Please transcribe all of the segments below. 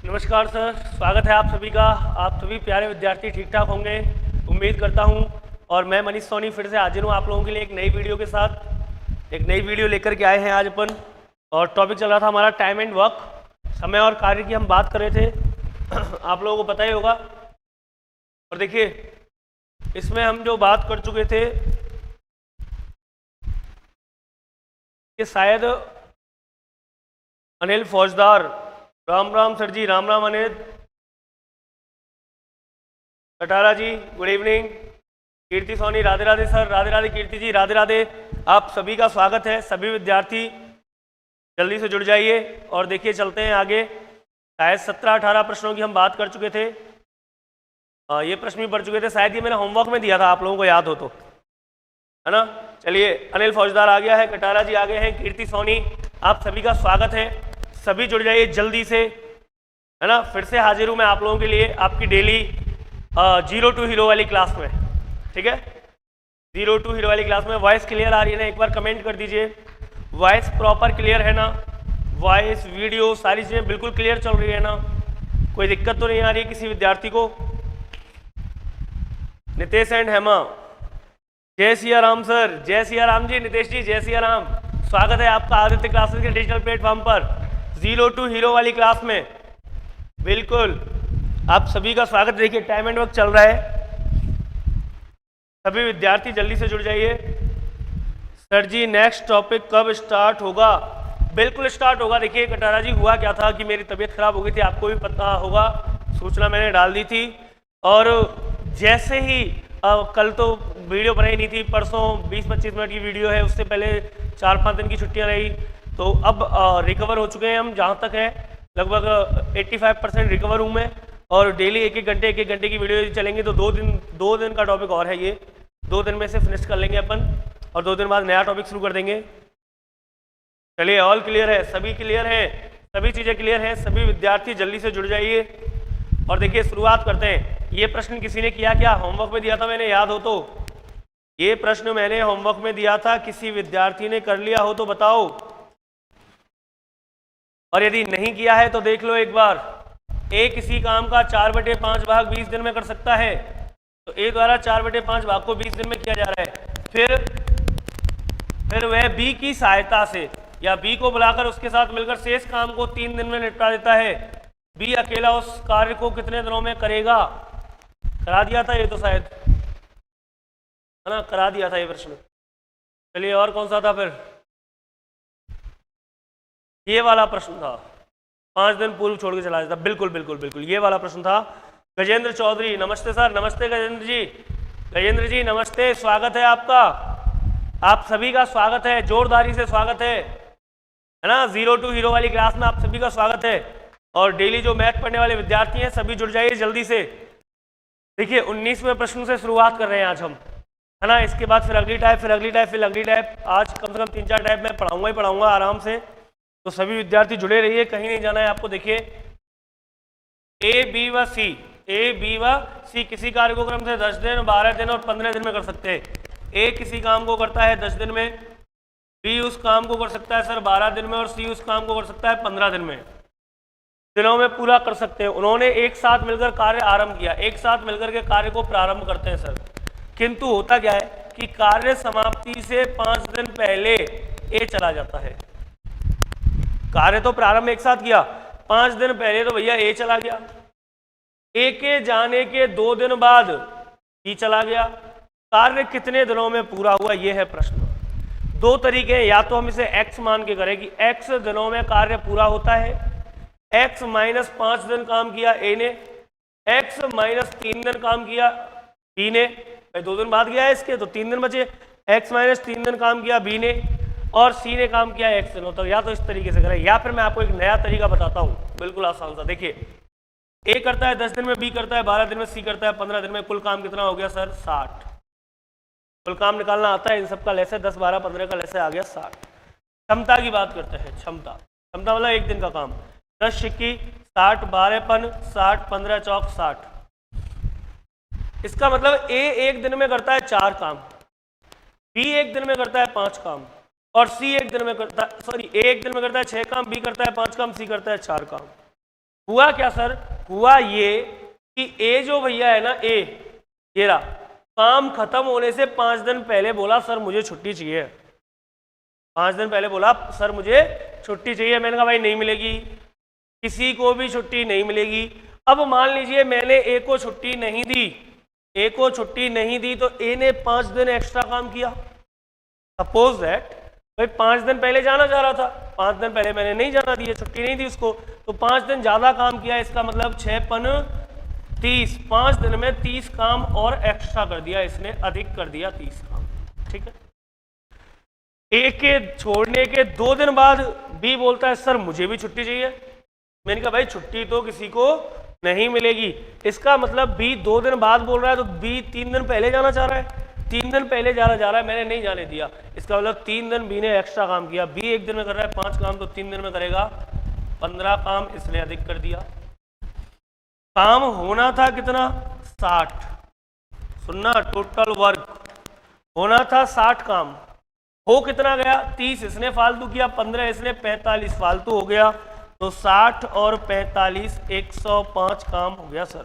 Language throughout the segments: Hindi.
नमस्कार सर, स्वागत है आप सभी का। आप सभी प्यारे विद्यार्थी ठीक ठाक होंगे उम्मीद करता हूं। और मैं मनीष सोनी फिर से हाजिर हूं आप लोगों के लिए एक नई वीडियो के साथ। एक नई वीडियो लेकर के आए हैं आज अपन। और टॉपिक चल रहा था हमारा टाइम एंड वर्क, समय और कार्य की हम बात कर रहे थे। आप लोगों को पता ही होगा। और देखिए, इसमें हम जो बात कर चुके थे कि शायद अनिल फौजदार, राम राम सर जी, राम राम अनिल कटारा जी, गुड इवनिंग। कीर्ति सोनी, राधे राधे सर, राधे राधे कीर्ति जी, राधे राधे। आप सभी का स्वागत है। सभी विद्यार्थी जल्दी से जुड़ जाइए और देखिए चलते हैं आगे। शायद 17-18 प्रश्नों की हम बात कर चुके थे। ये प्रश्न भी पढ़ चुके थे, शायद ये मैंने होमवर्क में दिया था, आप लोगों को याद हो तो, है ना। चलिए, अनिल फौजदार आ गया है, कटारा जी आ गए हैं, कीर्ति सोनी, आप सभी का स्वागत है। सभी जुड़ जाइए जल्दी से, है ना। फिर से हाजिर हूँ मैं आप लोगों के लिए आपकी डेली 0 to हीरो वाली क्लास में। ठीक है, 0 to हीरो वाली क्लास में। वॉइस क्लियर आ रही है ना? एक बार कमेंट कर दीजिए, वॉइस प्रॉपर क्लियर है ना? वॉइस, वीडियो, सारी चीज़ें बिल्कुल क्लियर चल रही है ना? कोई दिक्कत तो नहीं आ रही है किसी विद्यार्थी को? नितेश एंड हेमा, जय सिया राम सर, जय सिया राम जी। नितेश जी, जय सिया राम। स्वागत है आपका आदित्य क्लासेस के डिजिटल प्लेटफॉर्म पर 0 to हीरो वाली क्लास में। बिल्कुल आप सभी का स्वागत। देखिए, टाइम एंड वर्क चल रहा है, सभी विद्यार्थी जल्दी से जुड़ जाइए। सर जी, नेक्स्ट टॉपिक कब स्टार्ट होगा? बिल्कुल स्टार्ट होगा। देखिए कटारा जी, हुआ क्या था कि मेरी तबीयत खराब हो गई थी, आपको भी पता होगा, सूचना मैंने डाल दी थी। और जैसे ही कल तो वीडियो बनाई नहीं थी, परसों 20-25 मिनट की वीडियो है, उससे पहले 4-5 दिन की छुट्टियां रही। तो अब रिकवर हो चुके हैं हम, जहाँ तक है लगभग 85% रिकवर हूँ मैं। और डेली एक एक घंटे की वीडियो चलेंगी। तो 2 दिन का टॉपिक और है ये, 2 दिन में से फिनिश कर लेंगे अपन और 2 दिन बाद नया टॉपिक शुरू कर देंगे। चलिए, ऑल क्लियर है, सभी क्लियर है, सभी चीज़ें क्लियर है। सभी विद्यार्थी जल्दी से जुड़ जाइए और देखिए शुरुआत करते हैं। ये प्रश्न किसी ने किया क्या? होमवर्क में दिया था मैंने, याद हो तो? ये प्रश्न मैंने होमवर्क में दिया था, किसी विद्यार्थी ने कर लिया हो तो बताओ। और यदि नहीं किया है तो देख लो एक बार। ए किसी काम का 4/5 भाग 20 दिन में कर सकता है, तो ए द्वारा 4/5 भाग को 20 दिन में किया जा रहा है। फिर वह बी की सहायता से या बी को बुलाकर उसके साथ मिलकर शेष काम को 3 दिन में निपटा देता है। बी अकेला उस कार्य को कितने दिनों में करेगा? करा दिया था ये तो शायद, है ना, करा दिया था ये प्रश्न। चलिए, और कौन सा था फिर? ये वाला प्रश्न था, 5 दिन पूर्व छोड़ के चला जाता। बिल्कुल ये वाला प्रश्न था। गजेंद्र चौधरी, नमस्ते सर। नमस्ते गजेंद्र जी, गजेंद्र जी नमस्ते, स्वागत है आपका। आप सभी का स्वागत है, जोरदारी से स्वागत है ना। 0 to हीरो वाली क्लास में आप सभी का स्वागत है। और डेली जो मैथ पढ़ने वाले विद्यार्थी हैं सभी जुड़ जाइए जल्दी से। देखिए, 19वें प्रश्न से शुरुआत कर रहे हैं आज हम, है ना। इसके बाद फिर अगली टाइप, फिर अगली टाइप, फिर अगली टाइप। आज कम से कम 3-4 टाइप में पढ़ाऊंगा आराम से। तो सभी विद्यार्थी जुड़े रहिए, कहीं नहीं जाना है आपको। देखिए, ए बी व सी किसी कार्य को क्रम से 10 दिन, 12 दिन और 15 दिन में कर सकते हैं। ए किसी काम को करता है 10 दिन में, बी उस काम को कर सकता है सर 12 दिन में, और सी उस काम को कर सकता है 15 दिन में। दिनों में पूरा कर सकते हैं। उन्होंने एक साथ मिलकर कार्य आरंभ किया, एक साथ मिलकर के कार्य को प्रारंभ करते हैं सर। किंतु होता क्या है कि कार्य समाप्ति से 5 दिन पहले ए चला जाता है। कार्य तो प्रारंभ एक साथ किया, 5 दिन पहले तो भैया ए चला गया। ए के जाने के 2 दिन बाद बी चला गया। कार्य कितने दिनों में पूरा हुआ, यह है प्रश्न। 2 तरीके हैं, या तो हम इसे x मान के करें कि x दिनों में कार्य पूरा होता है, x - 5 दिन काम किया ए ने, x - 3 दिन काम किया बी ने। 2 दिन बाद गया है इसके, तो 3 दिन बचे। x - 3 दिन काम किया बी ने और सी ने काम किया x दिनों तक। या तो इस तरीके से करें, या फिर मैं आपको एक नया तरीका बताता हूं, बिल्कुल आसान सा। देखिए, ए करता है 10 दिन में, बी करता है 12 दिन में, सी करता है 15 दिन में। कुल काम कितना हो गया सर? 60। कुल काम निकालना आता है इन सबका लैसे, 10, 12, 15 का लैसे आ गया 60। क्षमता की बात करते हैं। क्षमता मतलब एक दिन का काम। 10 सिक्की 60, 12 पन 60, 15 चौक 60। इसका मतलब ए एक दिन में करता है 4 काम, बी एक दिन में करता है 5 काम, और सी एक दिन में करता है, ए एक दिन में करता है 6 काम, बी करता है 5 काम, सी करता है 4 काम। हुआ क्या सर, हुआ ये कि ए जो भैया है ना, ये रहा, काम खत्म होने से 5 दिन पहले बोला सर मुझे छुट्टी चाहिए। 5 दिन पहले बोला सर मुझे छुट्टी चाहिए। मैंने कहा भाई नहीं मिलेगी, किसी को भी छुट्टी नहीं मिलेगी। अब मान लीजिए मैंने ए को छुट्टी नहीं दी, ए को छुट्टी नहीं दी तो ए ने 5 दिन एक्स्ट्रा काम किया। सपोज दैट भाई 5 दिन पहले जाना चाह रहा था, 5 दिन पहले मैंने नहीं जाना दिया, छुट्टी नहीं दी उसको, तो 5 दिन ज्यादा काम किया। इसका मतलब 6 पन 30, 5 दिन में 30 काम और एक्स्ट्रा कर दिया इसने, अधिक कर दिया 30 काम। ठीक है, ए के छोड़ने के 2 दिन बाद बी बोलता है सर मुझे भी छुट्टी चाहिए। मैंने कहा भाई छुट्टी तो किसी को नहीं मिलेगी। इसका मतलब बी 2 दिन बाद बोल रहा है, तो बी 3 दिन पहले जाना चाह रहा है, 3 दिन पहले जाना चाह रहा है, मैंने नहीं जाने दिया। इसका मतलब 3 दिन बी ने एक्स्ट्रा काम किया। बी 1 दिन में कर रहा है 5 काम, तो 3 दिन में करेगा 15 काम, इसने अधिक कर दिया। काम होना था कितना, 60, सुनना, टोटल वर्क होना था 60 काम, हो कितना गया 30, इसने फालतू किया 15, इसने 45 फालतू हो गया, तो 60 और 45 105 काम हो गया सर।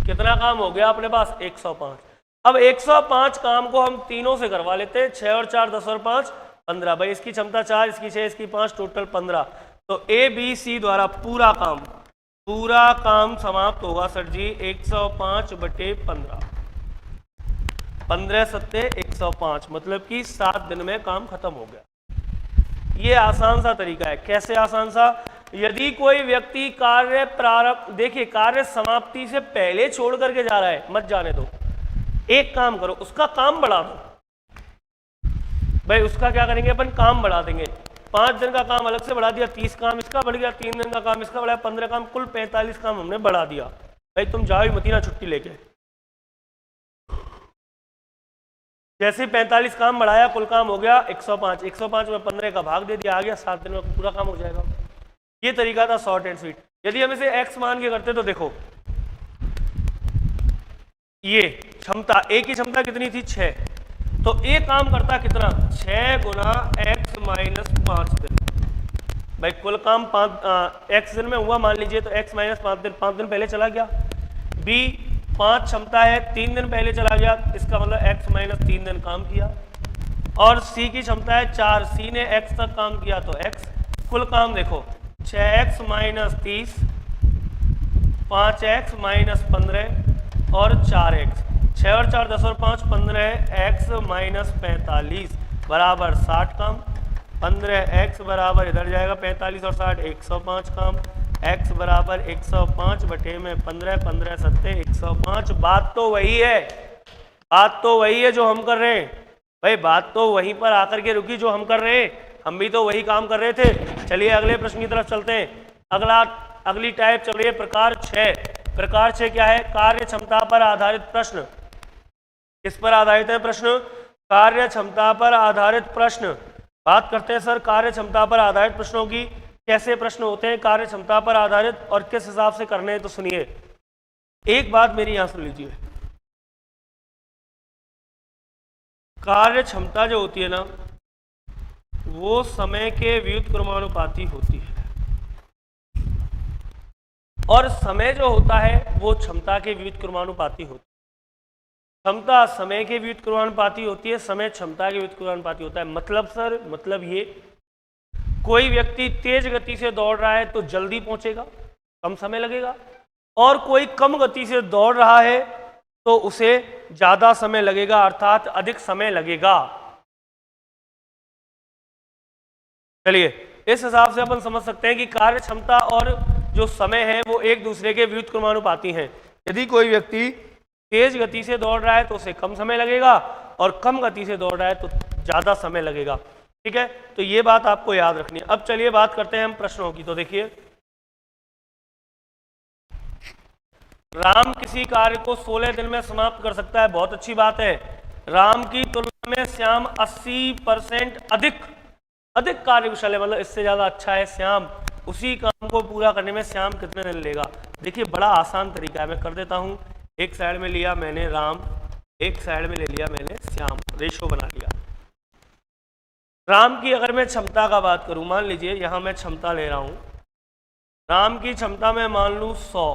कितना काम हो गया अपने पास, 105। अब 105 काम को हम तीनों से करवा लेते हैं, 6 और 4 10 और 5 15। भाई इसकी क्षमता 4, इसकी 6, इसकी 5, टोटल 15। तो ए बी सी द्वारा पूरा काम समाप्त होगा सर जी 105 बटे 15, 15 सत्ते 105, मतलब कि 7 दिन में काम खत्म हो गया। ये आसान सा तरीका है। कैसे आसान सा, यदि कोई व्यक्ति कार्य प्रारंभ, देखिए कार्य समाप्ति से पहले छोड़ करके जा रहा है, मत जाने दो, एक काम करो, उसका काम बढ़ा दो। भाई उसका क्या करेंगे अपन, काम बढ़ा देंगे। 5 दिन का काम अलग से बढ़ा दिया, 30 काम इसका बढ़ गया, 3 दिन का काम इसका बढ़ा, 15 काम, कुल 45 काम हमने बढ़ा दिया। भाई तुम जाओ ही मत ना छुट्टी लेके। जैसे 45 काम बढ़ाया, कुल काम हो गया 105, 105 में 15 का भाग दे दिया, आ गया 7 दिन में पूरा काम हो जाएगा। ये तरीका था शॉर्ट एंड स्वीट। यदि हम इसे x मान के करते तो देखो, ये क्षमता, ए की क्षमता कितनी थी 6, तो ए काम करता कितना, 6 गुना x माइनस 5 दिन। भाई कुल काम 5 दिन में हुआ मान लीजिए, तो x माइनस 5 दिन पहले चला गया। बी 5 क्षमता है, 3 दिन पहले चला गया, इसका मतलब x माइनस 3 दिन काम किया। और सी की क्षमता है 4, सी ने x तक काम किया, तो x, कुल काम देखो 6x माइनस 30, 5x माइनस 15 और 4x, 6 और 4 10 और 5 15x माइनस 45 बराबर 60 काम। 15x बराबर इधर जाएगा 45 और 60 105 काम। x बराबर 105 बटे में 15, 15 सत्ते 105। बात तो वही है, बात तो वही है जो हम कर रहे हैं। भाई बात तो वहीं पर आकर के रुकी जो हम कर रहे हैं, हम भी तो वही काम कर रहे थे। चलिए अगले प्रश्न की तरफ चलते हैं। अगली टाइप चल रही है प्रकार 6। प्रकार 6 क्या है, कार्य क्षमता पर आधारित प्रश्न। किस पर आधारित है प्रश्न, कार्य क्षमता पर आधारित प्रश्न। बात करते हैं सर कार्य क्षमता पर आधारित प्रश्नों की। कैसे प्रश्न होते हैं कार्य क्षमता पर आधारित और किस हिसाब से करने हैं, तो सुनिए। एक बात मेरी यहां सुन लीजिए, कार्य क्षमता जो होती है ना, वो समय के व्युत्क्रमानुपाती होती है, और समय जो होता है वो क्षमता के व्युत्क्रमानुपाती होता है। क्षमता समय के व्युत्क्रमानुपाती होती है, समय क्षमता के व्युत्क्रमानुपाती होता है। मतलब सर, मतलब ये, कोई व्यक्ति तेज गति से दौड़ रहा है तो जल्दी पहुंचेगा, कम समय लगेगा, और कोई कम गति से दौड़ रहा है तो उसे ज्यादा समय लगेगा, अर्थात अधिक समय लगेगा। चलिए इस हिसाब से अपन समझ सकते हैं कि कार्य क्षमता और जो समय है वो एक दूसरे के व्युत्क्रमानुपाती हैं। यदि कोई व्यक्ति तेज गति से दौड़ रहा है तो उसे कम समय लगेगा, और कम गति से दौड़ रहा है तो ज्यादा समय लगेगा। ठीक है, तो ये बात आपको याद रखनी है। अब चलिए बात करते हैं हम प्रश्नों की। तो देखिए, राम किसी कार्य को 16 दिन में समाप्त कर सकता है, बहुत अच्छी बात है। राम की तुलना में श्याम 80% अधिक कार्यकुशल है, मतलब इससे ज्यादा अच्छा है श्याम। उसी काम को पूरा करने में श्याम कितने दिन लेगा। देखिए बड़ा आसान तरीका है, मैं कर देता हूं। एक साइड में लिया मैंने राम, एक साइड में ले लिया मैंने श्याम, रेशो बना लिया। राम की अगर मैं क्षमता का बात करूं, मान लीजिए यहां मैं क्षमता ले रहा हूं, राम की क्षमता में मान लूँ 100,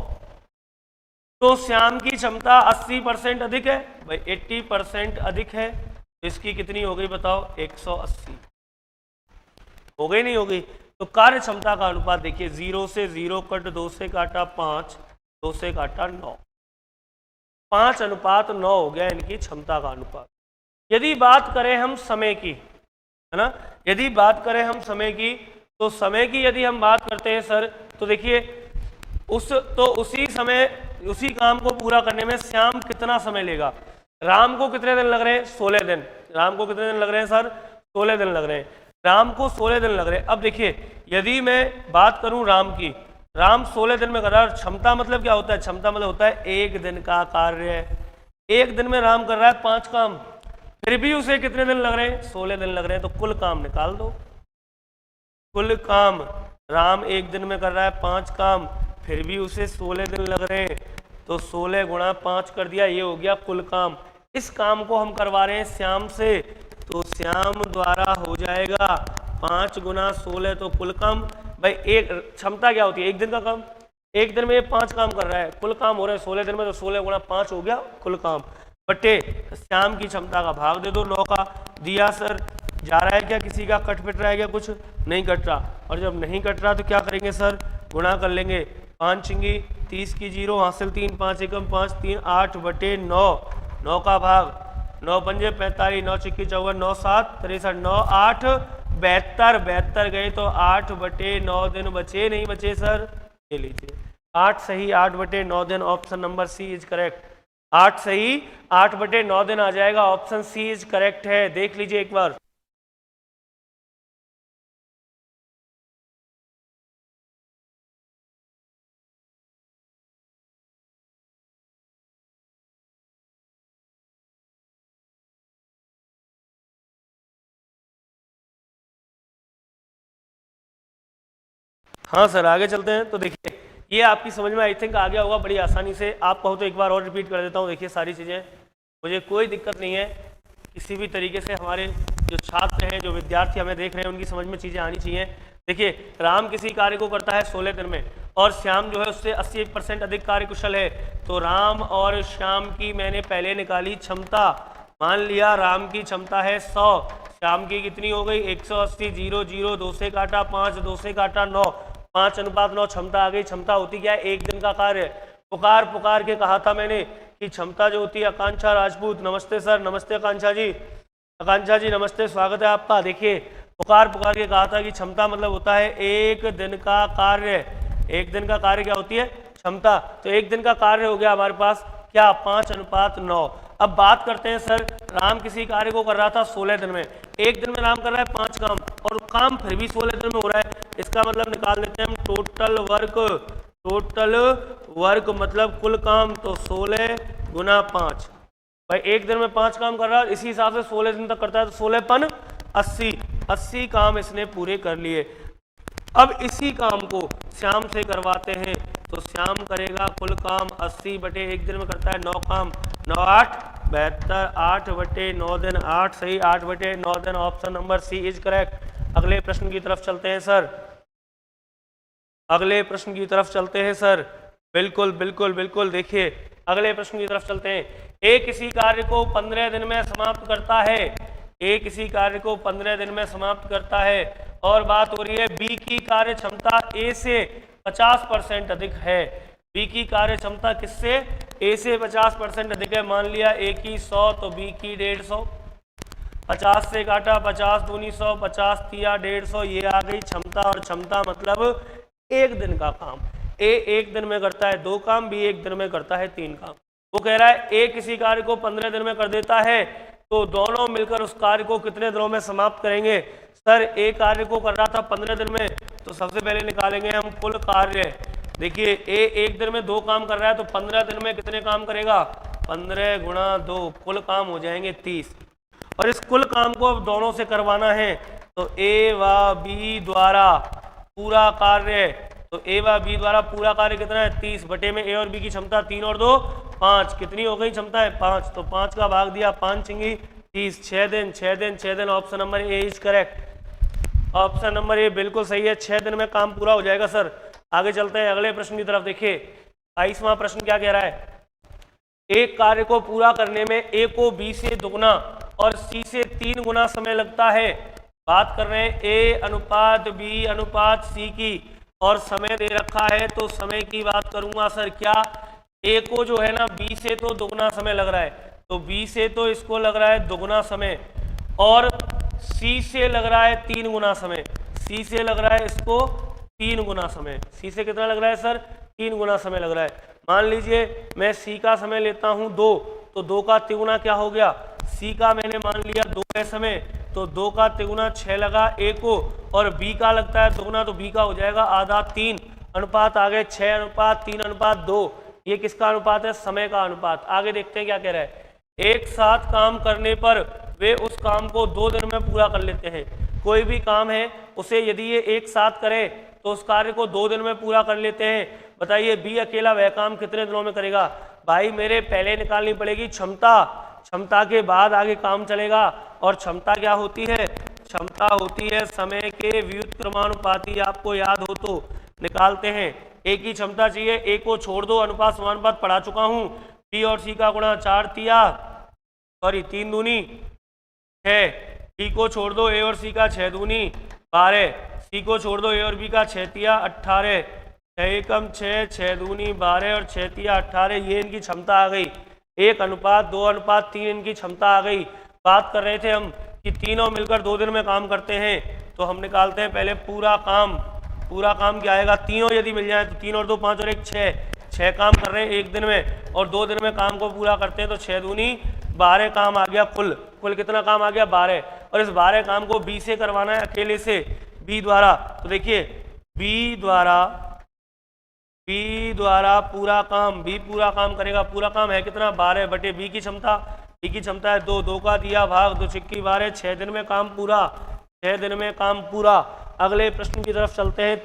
तो श्याम की क्षमता 80% अधिक है भाई, 80% अधिक है, तो इसकी कितनी हो गई बताओ, 180 हो गई नहीं हो गई। तो कार्य क्षमता का अनुपात देखिए, 0 से 0 कट, 2 से काटा 5, 2 से काटा 9, 5:9 हो गया इनकी क्षमता का अनुपात। यदि बात करें हम समय की, है ना, यदि बात करें हम समय की, तो समय की यदि हम बात करते हैं सर, तो देखिए उसी समय उसी काम को पूरा करने में श्याम कितना समय लेगा। राम को कितने दिन लग रहे हैं, 16 दिन। राम को कितने दिन लग रहे हैं सर, 16 दिन लग रहे हैं। राम को 16 दिन लग रहे हैं। अब देखिए यदि मैं बात करूं राम की, राम 16 दिन में कर रहा है। क्षमता मतलब क्या होता है, क्षमता मतलब होता है 1 दिन का कार्य। 1 दिन में राम कर रहा है 5 काम, फिर भी उसे कितने दिन लग रहे हैं, 16 दिन लग रहे हैं। तो कुल काम निकाल दो, कुल काम राम 1 दिन में कर रहा है 5 काम, फिर भी उसे 16 दिन लग रहे हैं, तो 16 गुणा 5 कर दिया, ये हो गया कुल काम। इस काम को हम करवा रहे हैं श्याम से, तो श्याम द्वारा हो जाएगा 5 गुना 16, तो कुल काम भाई, एक क्षमता क्या होती है, 1 दिन का काम, 1 दिन में ये 5 काम कर रहा है, कुल काम हो रहा है 16 दिन में, तो 16 गुणा 5 हो गया कुल काम, बटे श्याम की क्षमता का भाग दे दो 9 का। दिया सर, जा रहा है क्या, किसी का कट पिट रहा है क्या, कुछ नहीं कट रहा। और जब नहीं कट रहा तो क्या करेंगे सर, गुणा कर लेंगे, 5 चिंगी 30 की 0 हासिल 3, 5 एकम 5, 3 8 बटे 9, 9 का भाग, 9 पंजे 45, 9 चिक्की 54, 9 7 63, 9 8 72, 72 गए तो 8 बटे 9 दिन बचे, नहीं बचे सर, ये लीजिए 8 सही, 8 बटे 9 दिन, option number C is correct. 8 सही, 8 बटे 9 दिन आ जाएगा, ऑप्शन सी इज करेक्ट है। देख लीजिए एक बार, हाँ सर आगे चलते हैं। तो देखिए ये आपकी समझ में आई थिंक आ गया होगा बड़ी आसानी से। आप कहो तो एक बार और रिपीट कर देता हूँ। देखिए सारी चीज़ें, मुझे कोई दिक्कत नहीं है, किसी भी तरीके से हमारे जो छात्र हैं, जो विद्यार्थी हमें देख रहे हैं, उनकी समझ में चीज़ें आनी चाहिए। देखिए राम किसी कार्य को करता है 16 दिन में, और श्याम जो है उससे 80% अधिक कार्य कुशल है। तो राम और श्याम की मैंने पहले निकाली क्षमता, मान लिया राम की क्षमता है 100, श्याम की कितनी हो गई 180, 0 0 2 से काटा 5, 2 से काटा 9, 5:9 क्षमता आ गई। क्षमता होती क्या है, 1 दिन का कार्य। पुकार पुकार के कहा था मैंने कि क्षमता जो होती है, आकांक्षा राजपूत, नमस्ते सर, नमस्ते आकांक्षा जी, आकांक्षा जी नमस्ते, स्वागत है आपका। देखिए पुकार पुकार के कहा था कि क्षमता मतलब होता है 1 दिन का कार्य। 1 दिन का कार्य क्या होती है, क्षमता। तो 1 दिन का कार्य हो गया हमारे पास क्या, 5:9। अब बात करते हैं सर, राम किसी कार्य को कर रहा था 16 दिन में, 1 दिन में राम कर रहा है 5 काम, और काम फिर भी 16 दिन में हो रहा है। इसका मतलब निकाल लेते हैं हम टोटल वर्क, टोटल वर्क मतलब कुल काम, तो 16 गुना 5 भाई, 1 दिन में 5 काम कर रहा है, इसी हिसाब से 16 दिन तक करता है, तो 16 80, 80 काम इसने पूरे कर लिए। अब इसी काम को श्याम से करवाते हैं, तो श्याम करेगा कुल काम 80 बटे 1 दिन में करता है 9 काम, 9 8 72, 8 बटे 9 दिन 8 सही, 8 बटे 9 दिन, option number C is correct. अगले प्रश्न की तरफ चलते हैं सर, अगले प्रश्न की तरफ चलते हैं सर, बिल्कुल बिल्कुल बिल्कुल। देखिए अगले प्रश्न की तरफ चलते हैं। ए किसी कार्य को 15 दिन में समाप्त करता है, ए किसी कार्य को 15 दिन में समाप्त करता है, और बात हो रही है बी की कार्य क्षमता ए से 50% अधिक है। बी की कार्य क्षमता किससे, ए से 50% अधिक है। मान लिया ए की 100 तो बी की 150, 50 से काटा 50 दूनी 100, 50 तिया 150, ये आ गई क्षमता। और क्षमता मतलब 1 दिन का काम। ए 1 दिन में करता है 2 काम, बी 1 दिन में करता है 3 काम। वो कह रहा है ए किसी कार्य को 15 दिन में कर देता है, तो दोनों मिलकर उस कार्य को कितने दिनों में समाप्त करेंगे। सर ए कार्य को कर रहा था 15 दिन में, तो सबसे पहले निकालेंगे हम कुल कार्य। देखिए ए 1 दिन में 2 काम कर रहा है, तो 15 दिन में कितने काम करेगा, 15 गुणा 2, कुल काम हो जाएंगे 30। और इस कुल काम को अब दोनों से करवाना है, तो ए व बी द्वारा पूरा कार्य, तो ए व बी द्वारा पूरा कार्य कितना है 30 बटे में ए और बी की क्षमता 3 और 2 5, कितनी हो गई क्षमता है 5, तो 5 का भाग दिया, 5 चिंगी 30, 6 दिन 6 दिन 6 दिन, option number A is correct. Option number A बिल्कुल सही है, 6 दिन में काम पूरा हो जाएगा सर। आगे चलते हैं अगले प्रश्न की तरफ। देखिए 22वां प्रश्न क्या कह रहा है, एक कार्य को पूरा करने में ए को बी से दुगना और सी से 3 गुना समय लगता है। बात कर रहे हैं ए अनुपात बी अनुपात सी की और समय दे रखा है, तो समय की बात करूंगा सर। क्या ए को जो है ना बी से तो दुगना समय लग रहा है, तो बी से तो इसको लग रहा है दुगना समय और सी से लग रहा है 3 गुना समय। सी से लग रहा है इसको 3 गुना समय। सी से कितना लग रहा है सर, 3 गुना समय लग रहा है। मान लीजिए मैं सी का समय लेता हूं 2, तो 2 का तिगुना क्या हो गया, सी का मैंने मान लिया 2 है समय, तो 2 का तिगुना 6 लगा ए को, और बी का लगता है दुगुना, तो बी का हो जाएगा आधा 3। अनुपात आ गए 6 अनुपात 3 अनुपात 2। ये किसका अनुपात है, समय का अनुपात। आगे देखते हैं क्या कह रहा है, एक साथ काम करने पर वे उस काम को 2 दिन में पूरा कर लेते हैं। कोई भी काम है उसे यदि ये एक साथ करे तो उस कार्य को 2 दिन में पूरा कर लेते हैं। बताइए बी अकेला वह काम कितने दिनों में करेगा। भाई मेरे पहले निकालनी पड़ेगी क्षमता, क्षमता के बाद आगे काम चलेगा। और क्षमता क्या होती है, क्षमता होती है समय के व्युत्क्रमानुपाती। आपको याद हो तो निकालते हैं। ए की क्षमता चाहिए, ए को छोड़ दो, अनुपात समानुपात पढ़ा चुका हूं। बी और सी का गुणा 4 तिया सॉरी 3 दूनी 6, बी को छोड़ दो, ए और सी का 6 दूनी 12, सी को छोड़ दो, ए और बी का 6 तिया 18, 6 एकम 6, 6 दूनी 12 और 6 तिया 18। ये इनकी क्षमता आ गई। 1 अनुपात 2 अनुपात 3 इनकी क्षमता आ गई। बात कर रहे थे हम कि तीनों मिलकर 2 दिन में काम करते हैं, तो हम निकालते हैं पहले पूरा काम। पूरा काम क्या आएगा, तीनों यदि मिल जाए तो 3 और 2 5 और 1 6 काम कर रहे हैं 1 दिन में, और 2 दिन में काम को पूरा करते हैं, तो 6 दूनी 12 काम आ गया। कुल कितना काम आ गया, 12। और इस 12 काम को बी से करवाना है, अकेले से, बी द्वारा। तो देखिए बी द्वारा पूरा काम, बी पूरा काम करेगा। पूरा काम है कितना, 12 बटे बी की क्षमता। बी की क्षमता है 2, 2 का दिया भाग 2 छिक्की 12, 6 दिन में काम पूरा, 6 दिन में काम पूरा। अगले प्रश्न की तरफ चलते हैं,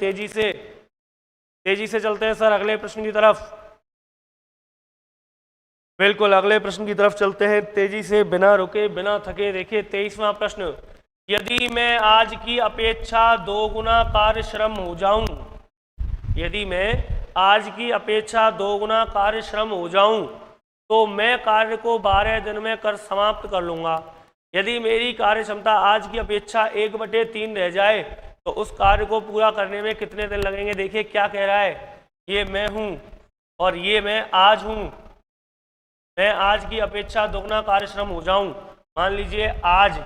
तेजी से चलते हैं सर अगले प्रश्न की तरफ। बिल्कुल अगले प्रश्न की तरफ चलते हैं तेजी से, बिना रुके बिना थके। देखिए 23वां प्रश्न, यदि मैं आज की अपेक्षा 2 गुना कार्य श्रम हो जाऊं, यदि मैं आज की अपेक्षा 2 गुना कार्य श्रम हो जाऊं तो मैं कार्य को 12 दिन में कर समाप्त कर लूंगा। यदि मेरी कार्य क्षमता आज की अपेक्षा 1/3 रह जाए तो उस कार्य को पूरा करने में कितने दिन लगेंगे। देखिए क्या कह रहा है, ये मैं हूं और ये मैं आज हूं। मैं आज की अपेक्षा दोगुना कार्यश्रम हो जाऊं। मान लीजिए आज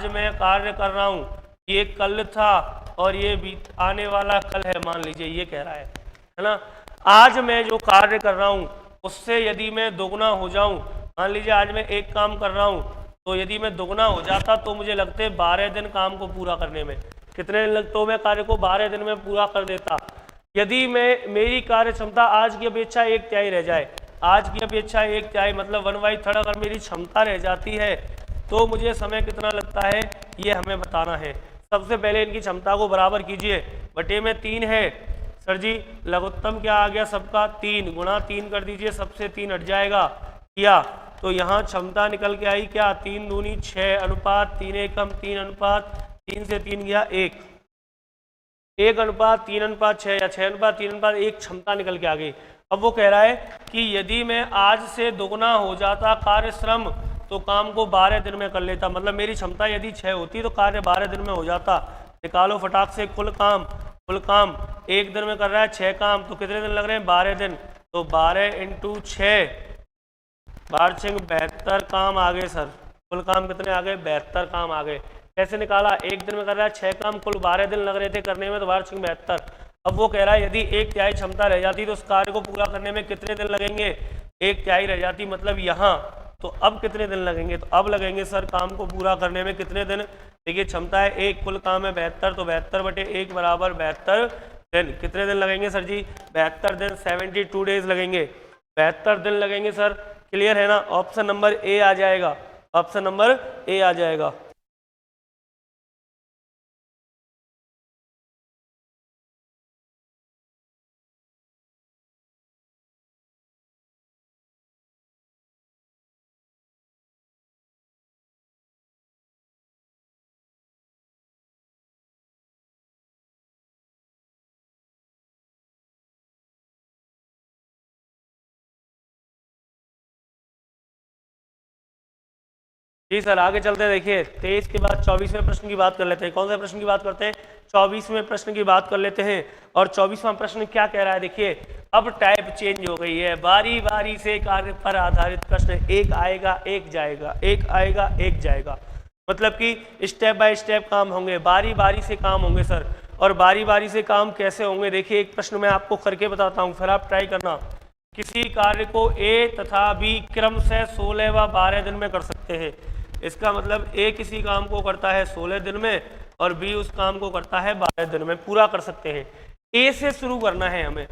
मैं कार्य कर रहा हूं, ये कल था और ये आने वाला कल है, मान लीजिए ये कह रहा है ना। आज मैं जो कार्य कर रहा हूं उससे यदि मैं दोगुना हो जाऊं, मान लीजिए आज मैं एक काम कर रहा हूं, तो यदि मैं दोगुना हो जाता तो मुझे लगते 12 दिन काम को पूरा करने में। कितने दिन लगते, तो मैं कार्य को 12 दिन में पूरा कर देता। यदि मेरी कार्य क्षमता आज की अपेक्षा 1/3 रह जाए, आज की अपेक्षा 1/3 मतलब 1/3 अगर मेरी क्षमता रह जाती है तो मुझे समय कितना लगता है ये हमें बताना है। सबसे पहले इनकी क्षमता को बराबर कीजिए, बटे में 3 है सर जी, लघुत्तम क्या आ गया सबका 3, गुणा 3 कर दीजिए, सबसे 3 हट जाएगा किया, तो यहाँ क्षमता निकल के आई क्या, 3 दूनी 6 अनुपात 3 एकम 3 अनुपात 3 से 3 गया 1 अनुपात 3 अनुपात 6 या 6 अनुपात 3 अनुपात 1 क्षमता निकल के आ गई। अब वो कह रहा है कि यदि मैं आज से दोगुना हो जाता कार्य श्रम तो काम को 12 दिन में कर लेता। मतलब मेरी क्षमता यदि 6 होती तो कार्य 12 दिन में हो जाता। निकालो फटाक से कुल काम 1 दिन में कर रहा है 6 काम, तो कितने दिन लग रहे हैं 12 दिन, तो 12 × 6 72 काम आ गए सर। कुल काम कितने आ गए, 72 काम आ गए। कैसे निकाला, 1 दिन में कर रहा है 6 काम, कुल 12 दिन लग रहे थे करने में, तो 72। अब वो कह रहा है यदि 1/3 क्षमता रह जाती तो उस कार्य को पूरा करने में कितने दिन लगेंगे, 1/3 रह जाती मतलब यहाँ, तो अब कितने दिन लगेंगे, तो अब लगेंगे सर काम को पूरा करने में कितने दिन। देखिए क्षमता है 1, कुल काम है 72, तो 72 बटे 1 बराबर 72 दिन। कितने दिन लगेंगे सर जी, 72 दिन, 72 डेज लगेंगे, 72 दिन लगेंगे सर। क्लियर है ना, ऑप्शन नंबर ए आ जाएगा, ऑप्शन नंबर ए आ जाएगा। जी सर, आगे चलते हैं। देखिए 23 के बाद 24वें प्रश्न की बात कर लेते हैं। कौन से प्रश्न की बात करते हैं? 24वें प्रश्न की बात कर लेते हैं। और 24वां प्रश्न क्या कह रहा है? देखिए अब टाइप चेंज हो गई है, बारी बारी से कार्य पर आधारित प्रश्न, एक आएगा एक जाएगा, एक आएगा एक जाएगा, मतलब कि स्टेप बाय स्टेप काम होंगे, बारी बारी से काम होंगे सर। और बारी बारी से काम कैसे होंगे? देखिए एक प्रश्न मैं आपको करके बताता हूँ, फिर आप ट्राई करना। किसी कार्य को ए तथा बी क्रम से 16 व 12 दिन में कर सकते हैं। इसका मतलब ए किसी काम को करता है 16 दिन में और बी उस काम को करता है 12 दिन में, पूरा कर सकते हैं। ए से शुरू करना है हमें,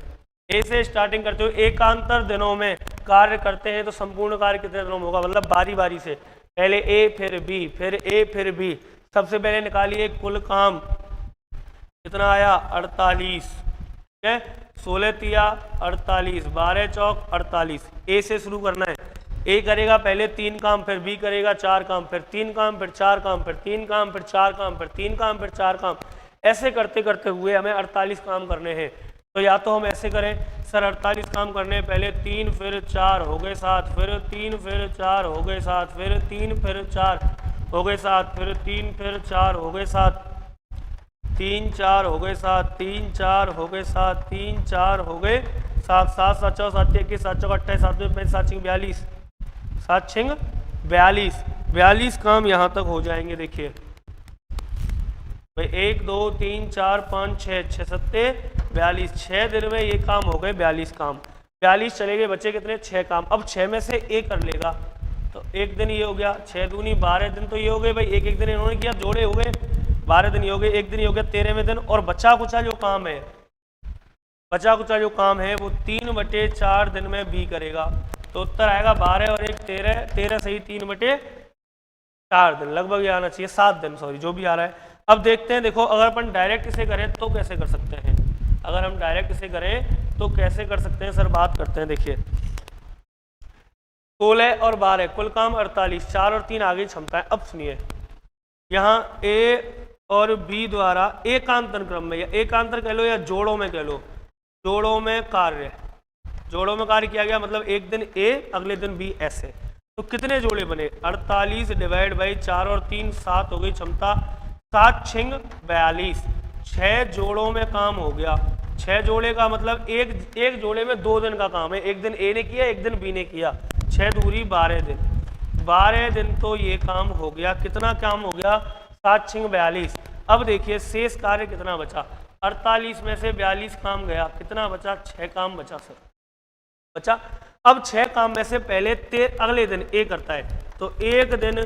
ए से स्टार्टिंग करते हुए एकांतर दिनों में कार्य करते हैं तो संपूर्ण कार्य कितने दिनों में होगा? मतलब बारी बारी से, पहले ए फिर बी फिर ए फिर बी। सबसे पहले निकालिए कुल काम कितना आया? 48, ठीक है। 16 तिया 48, 12 चौक 48। ए से शुरू करना है। ए करेगा पहले 3 काम, फिर बी करेगा 4 काम, फिर 3 काम, फिर 4 काम, फिर 3 काम, फिर 4 काम, फिर 3 काम, फिर 4 काम। ऐसे करते करते हुए हमें 48 काम करने हैं। तो या तो हम ऐसे करें सर, 48 काम करने हैं, पहले 3 फिर 4 हो गए 7, फिर 3 फिर 4 हो गए 7, फिर 3 फिर 4 हो गए 7, फिर 3 फिर 4 हो गए 7, 3 4 हो गए 7, 3 4 हो गए 7, 3 4 हो गए 7, 7 7 चौ 7 21 7 चौ 28 7 2 5 7 6 42, 7 6 42, 42 काम यहाँ तक हो जाएंगे। देखिए भाई 1 2 3 4 5 6 6 सत्ते 42, 6 दिन में ये काम हो गए 42 काम। 42 चले गए, बचे कितने? 6 काम। अब 6 में से एक कर लेगा तो एक दिन ये हो गया, 6 दूनी 12 दिन तो ये हो गए भाई, एक एक दिन इन्होंने किया, जोड़े हो गए 12 दिन, ये हो गए, एक दिन ये हो गया 13वें दिन। और बचा कुचा जो काम है, बचा कुचा जो काम है वो 3/4 दिन में बी करेगा। तो उत्तर आएगा 12 और 1 13, 13 सही 3/4 दिन, लगभग ये आना चाहिए 7 दिन, सॉरी जो भी आ रहा है। अब देखते हैं, देखो अगर अपन डायरेक्ट इसे करें तो कैसे कर सकते हैं? अगर हम डायरेक्ट इसे करें तो कैसे कर सकते हैं सर? बात करते हैं। देखिए 16 और 12 कुल काम 48, 4 और 3 आगे क्षमता है। अब सुनिए, यहाँ ए और बी द्वारा एकांतर क्रम में, या एकांतर कह लो या जोड़ों में कह लो, जोड़ों में कार्य, जोड़ों में कार्य किया गया, मतलब एक दिन ए अगले दिन बी, ऐसे। तो कितने जोड़े बने? 48 डिवाइड बाई 4 और 3 7 हो गई क्षमता, 7 6 42, 6 जोड़ों में काम हो गया। 6 जोड़े का मतलब एक जोड़े में 2 दिन का काम है, एक दिन ए ने किया एक दिन बी ने किया, 6 दूरी 12 दिन, 12 दिन तो ये काम हो गया। कितना काम हो गया? 7 6 42। अब देखिए शेष कार्य कितना बचा? 48 में से 42 काम गया, कितना बचा? 6 काम बचा सर, बचा। अब 6 काम में से पहले अगले दिन ए करता है, तो एक दिन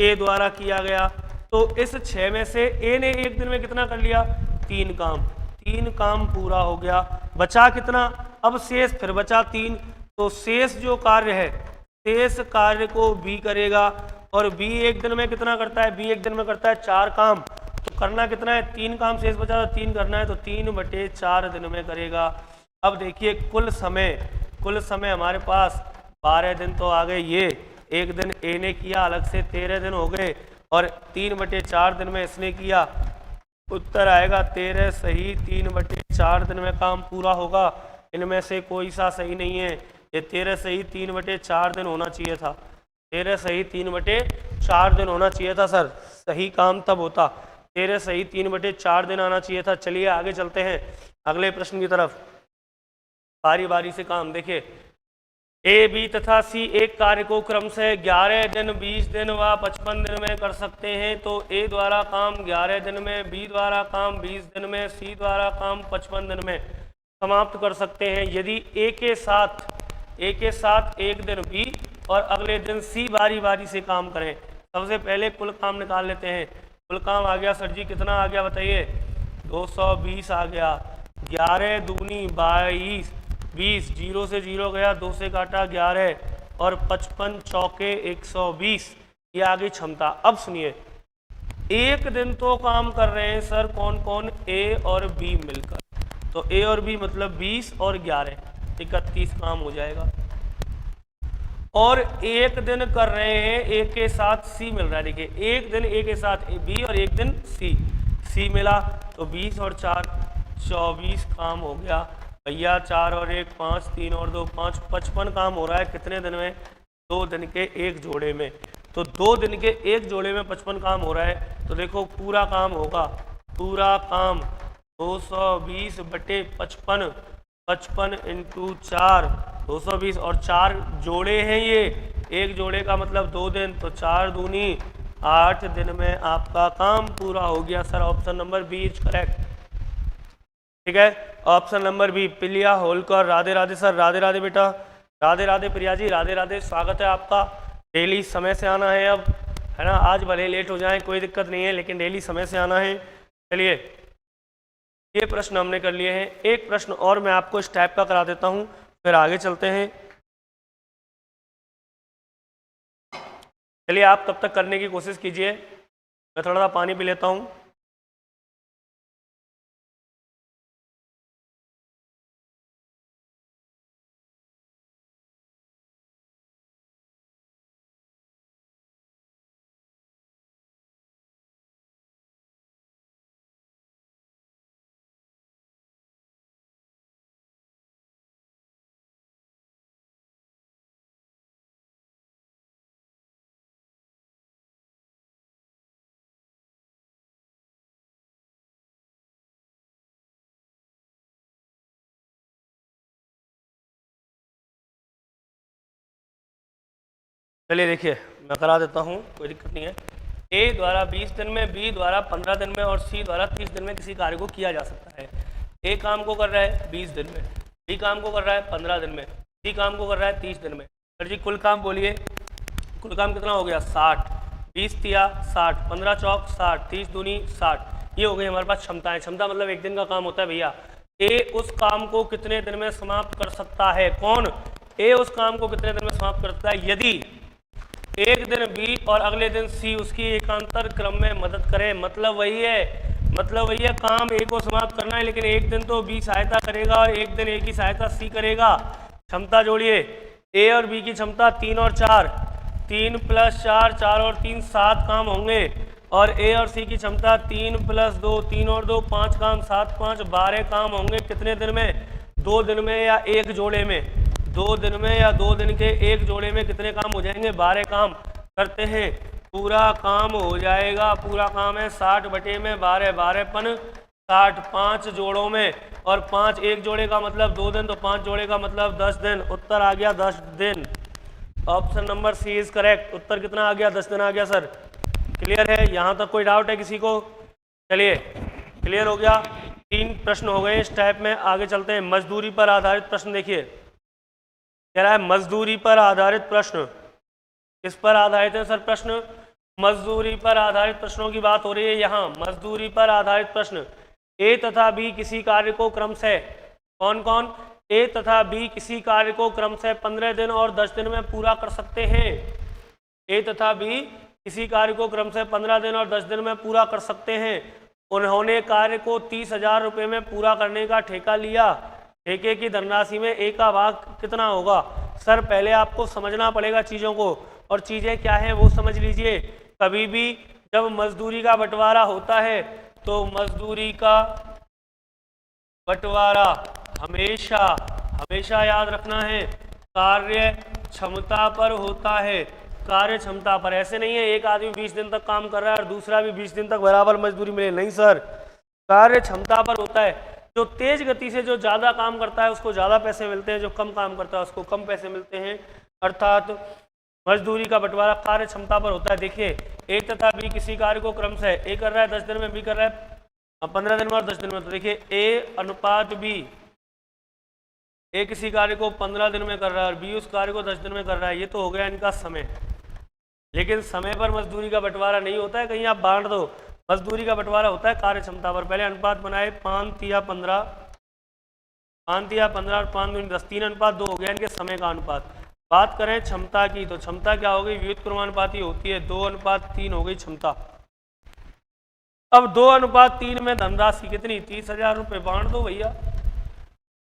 ए द्वारा किया गया, तो इस 6 में से ए ने एक दिन में कितना कर लिया? 3 काम, 3 काम पूरा हो गया। बचा कितना? अब शेष फिर बचा 3, तो शेष जो कार्य है, शेष कार्य को बी करेगा, और बी एक दिन में कितना करता है? बी एक दिन में करता है 4 काम, तो करना कितना है? 3 काम शेष बचा, तो 3 करना है, तो 3/4 दिन में करेगा। अब देखिए कुल समय हमारे पास 12 दिन तो आ गए, ये एक दिन ए ने किया अलग से 13 दिन हो गए, और 3/4 दिन में इसने किया। उत्तर आएगा 13 सही 3/4 दिन में काम पूरा होगा। इनमें से कोई सा सही नहीं है, ये 13 सही 3/4 दिन होना चाहिए था, 13 सही 3/4 दिन होना चाहिए था सर, सही काम तब होता, 13 सही 3/4 दिन आना चाहिए था। चलिए आगे चलते हैं अगले प्रश्न की तरफ, बारी बारी से काम। देखिए ए बी तथा सी एक कार्य को क्रम से 11 दिन 20 दिन व 55 दिन में कर सकते हैं, तो ए द्वारा काम 11 दिन में, बी द्वारा काम 20 दिन में, सी द्वारा काम 55 दिन में समाप्त कर सकते हैं। यदि ए के साथ एक दिन बी और अगले दिन सी बारी बारी से काम करें। सबसे पहले कुल काम निकाल लेते हैं। कुल काम आ गया सर जी, कितना आ गया बताइए? 220 आ गया। 11 दूनी 22, 20, 0 से 0 गया, 2 से काटा 11, और 55 चौके 120, ये आ गई क्षमता। अब सुनिए, एक दिन तो काम कर रहे हैं सर कौन कौन? ए और बी मिलकर, तो ए और बी मतलब 20 और 11 31 काम हो जाएगा। और एक दिन कर रहे हैं ए के साथ सी मिल रहा है, देखिए एक दिन ए के साथ बी और एक दिन सी मिला, तो 20 और 4 24 काम हो गया भैया। 4 और 1 5, 3 और 2 5, 55 काम हो रहा है कितने दिन में? 2 दिन के एक जोड़े में। तो 2 दिन के एक जोड़े में 55 काम हो रहा है, तो देखो पूरा काम होगा, पूरा काम 220 बटे 55, 55 इंटू 4 220, और 4 जोड़े हैं ये, एक जोड़े का मतलब 2 दिन, तो 4 दूनी 8 दिन में आपका काम पूरा हो गया sir. Option number B is correct. ठीक है, option number B. Priya Holkar, Radhe Radhe sir, Radhe Radhe बेटा, राधे राधे प्रिया जी, राधे राधे, स्वागत है आपका। डेली समय से आना है अब, है ना, आज भले लेट हो जाए कोई दिक्कत नहीं है, लेकिन डेली समय से आना है। चलिए, ये प्रश्न हमने कर लिए हैं, एक प्रश्न और मैं आपको इस टाइप का करा देता हूं, फिर आगे चलते हैं। चलिए, आप तब तक करने की कोशिश कीजिए, मैं थोड़ा सा पानी पी लेता हूं। चलिए देखिए, मैं करा देता हूँ, कोई दिक्कत नहीं है। ए द्वारा 20 दिन में, बी द्वारा 15 दिन में और सी द्वारा 30 दिन में किसी कार्य को किया जा सकता है। ए काम को कर रहा है 20 दिन में, बी काम को कर रहा है 15 दिन में, सी काम को कर रहा है 30 दिन में। सर जी कुल काम बोलिए, कुल काम कितना हो गया? 60, 20 तिया 60, 15 चौक 60, 30 दूनी 60, ये हो गई हमारे पास क्षमताएं। क्षमता मतलब एक दिन का काम होता है भैया। ए उस काम को कितने दिन में समाप्त कर सकता है? कौन? ए उस काम को कितने दिन में समाप्त कर सकता है? यदि एक दिन बी और अगले दिन सी उसकी एकांतर क्रम में मदद करे। मतलब वही है, काम ए को समाप्त करना है, लेकिन एक दिन तो बी सहायता करेगा और एक दिन ए की सहायता सी करेगा। क्षमता जोड़िए, ए और बी की क्षमता 3 और 4, 3 + 4, 4 और 3 7 काम होंगे, और ए और सी की क्षमता 3 + 2, 3 और 2 5 काम, 7 5 12 काम होंगे। कितने दिन में? 2 दिन में या एक जोड़े में? 2 दिन में या 2 दिन के एक जोड़े में कितने काम हो जाएंगे? 12 काम। करते हैं, पूरा काम हो जाएगा, पूरा काम है 60 बटे में 12, 12 पन 60, 5 जोड़ों में, और 5 एक जोड़े का मतलब 2 दिन, तो 5 जोड़े का मतलब 10 दिन। उत्तर आ गया 10 दिन। Option number C is correct. उत्तर कितना आ गया? 10 दिन आ गया सर। क्लियर है? यहाँ तक कोई डाउट है किसी को? चलिए, क्लियर हो गया। 3 प्रश्न हो गए इस टाइप में। आगे चलते हैं। मजदूरी पर आधारित प्रश्न देखिए, कह रहा है मजदूरी पर आधारित प्रश्न। किस पर आधारित है सर प्रश्न? मजदूरी पर आधारित प्रश्नों की बात हो रही है यहाँ। मजदूरी पर आधारित प्रश्न। ए तथा बी किसी कार्य को क्रमशः, कौन कौन? ए तथा बी किसी कार्य को क्रमशः 15 दिन और 10 दिन में पूरा कर सकते हैं। ए तथा बी किसी कार्य को क्रमशः 15 दिन और 10 दिन में पूरा कर सकते हैं। उन्होंने कार्य को 30,000 रुपये में पूरा करने का ठेका लिया। ठेके की धनराशि में ए का भाग कितना होगा? सर पहले आपको समझना पड़ेगा चीज़ों को, और चीज़ें क्या हैं वो समझ लीजिए। कभी भी जब मजदूरी का बंटवारा होता है तो मजदूरी का बंटवारा हमेशा हमेशा याद रखना है कार्य क्षमता पर होता है। कार्य क्षमता पर। ऐसे नहीं है एक आदमी 20 दिन तक काम कर रहा है और दूसरा भी 20 दिन तक बराबर मजदूरी मिले, नहीं सर, कार्य क्षमता पर होता है। जो तेज गति से जो ज़्यादा काम करता है उसको ज़्यादा पैसे मिलते हैं, जो कम काम करता है उसको कम पैसे मिलते हैं। अर्थात मजदूरी का बंटवारा कार्य क्षमता पर होता है। देखिए, ए तथा बी किसी कार्य को क्रमशः ए कर रहा है 10 दिन में, बी कर रहा है 15 दिन में और 10 दिन में। तो देखिए ए अनुपात बी, ए किसी कार्य को 15 दिन में कर रहा है और बी उस कार्य को 10 दिन में कर रहा है। ये तो हो गया इनका समय। लेकिन समय पर मजदूरी का बंटवारा नहीं होता है, कहीं आप बांट दो। मजदूरी का बंटवारा होता है कार्य क्षमता पर। पहले अनुपात बनाए 5 तिया 15, 5 तिया 15 और 5 दूनी 10, 3 अनुपात 2 हो गया इनके समय का अनुपात। बात करें क्षमता की, तो क्षमता क्या हो गई? व्युत्क्रमानुपाती होती है, 2:3 हो गई क्षमता। अब 2:3 में धनराशि कितनी? 30,000 रुपये। बांट दो भैया,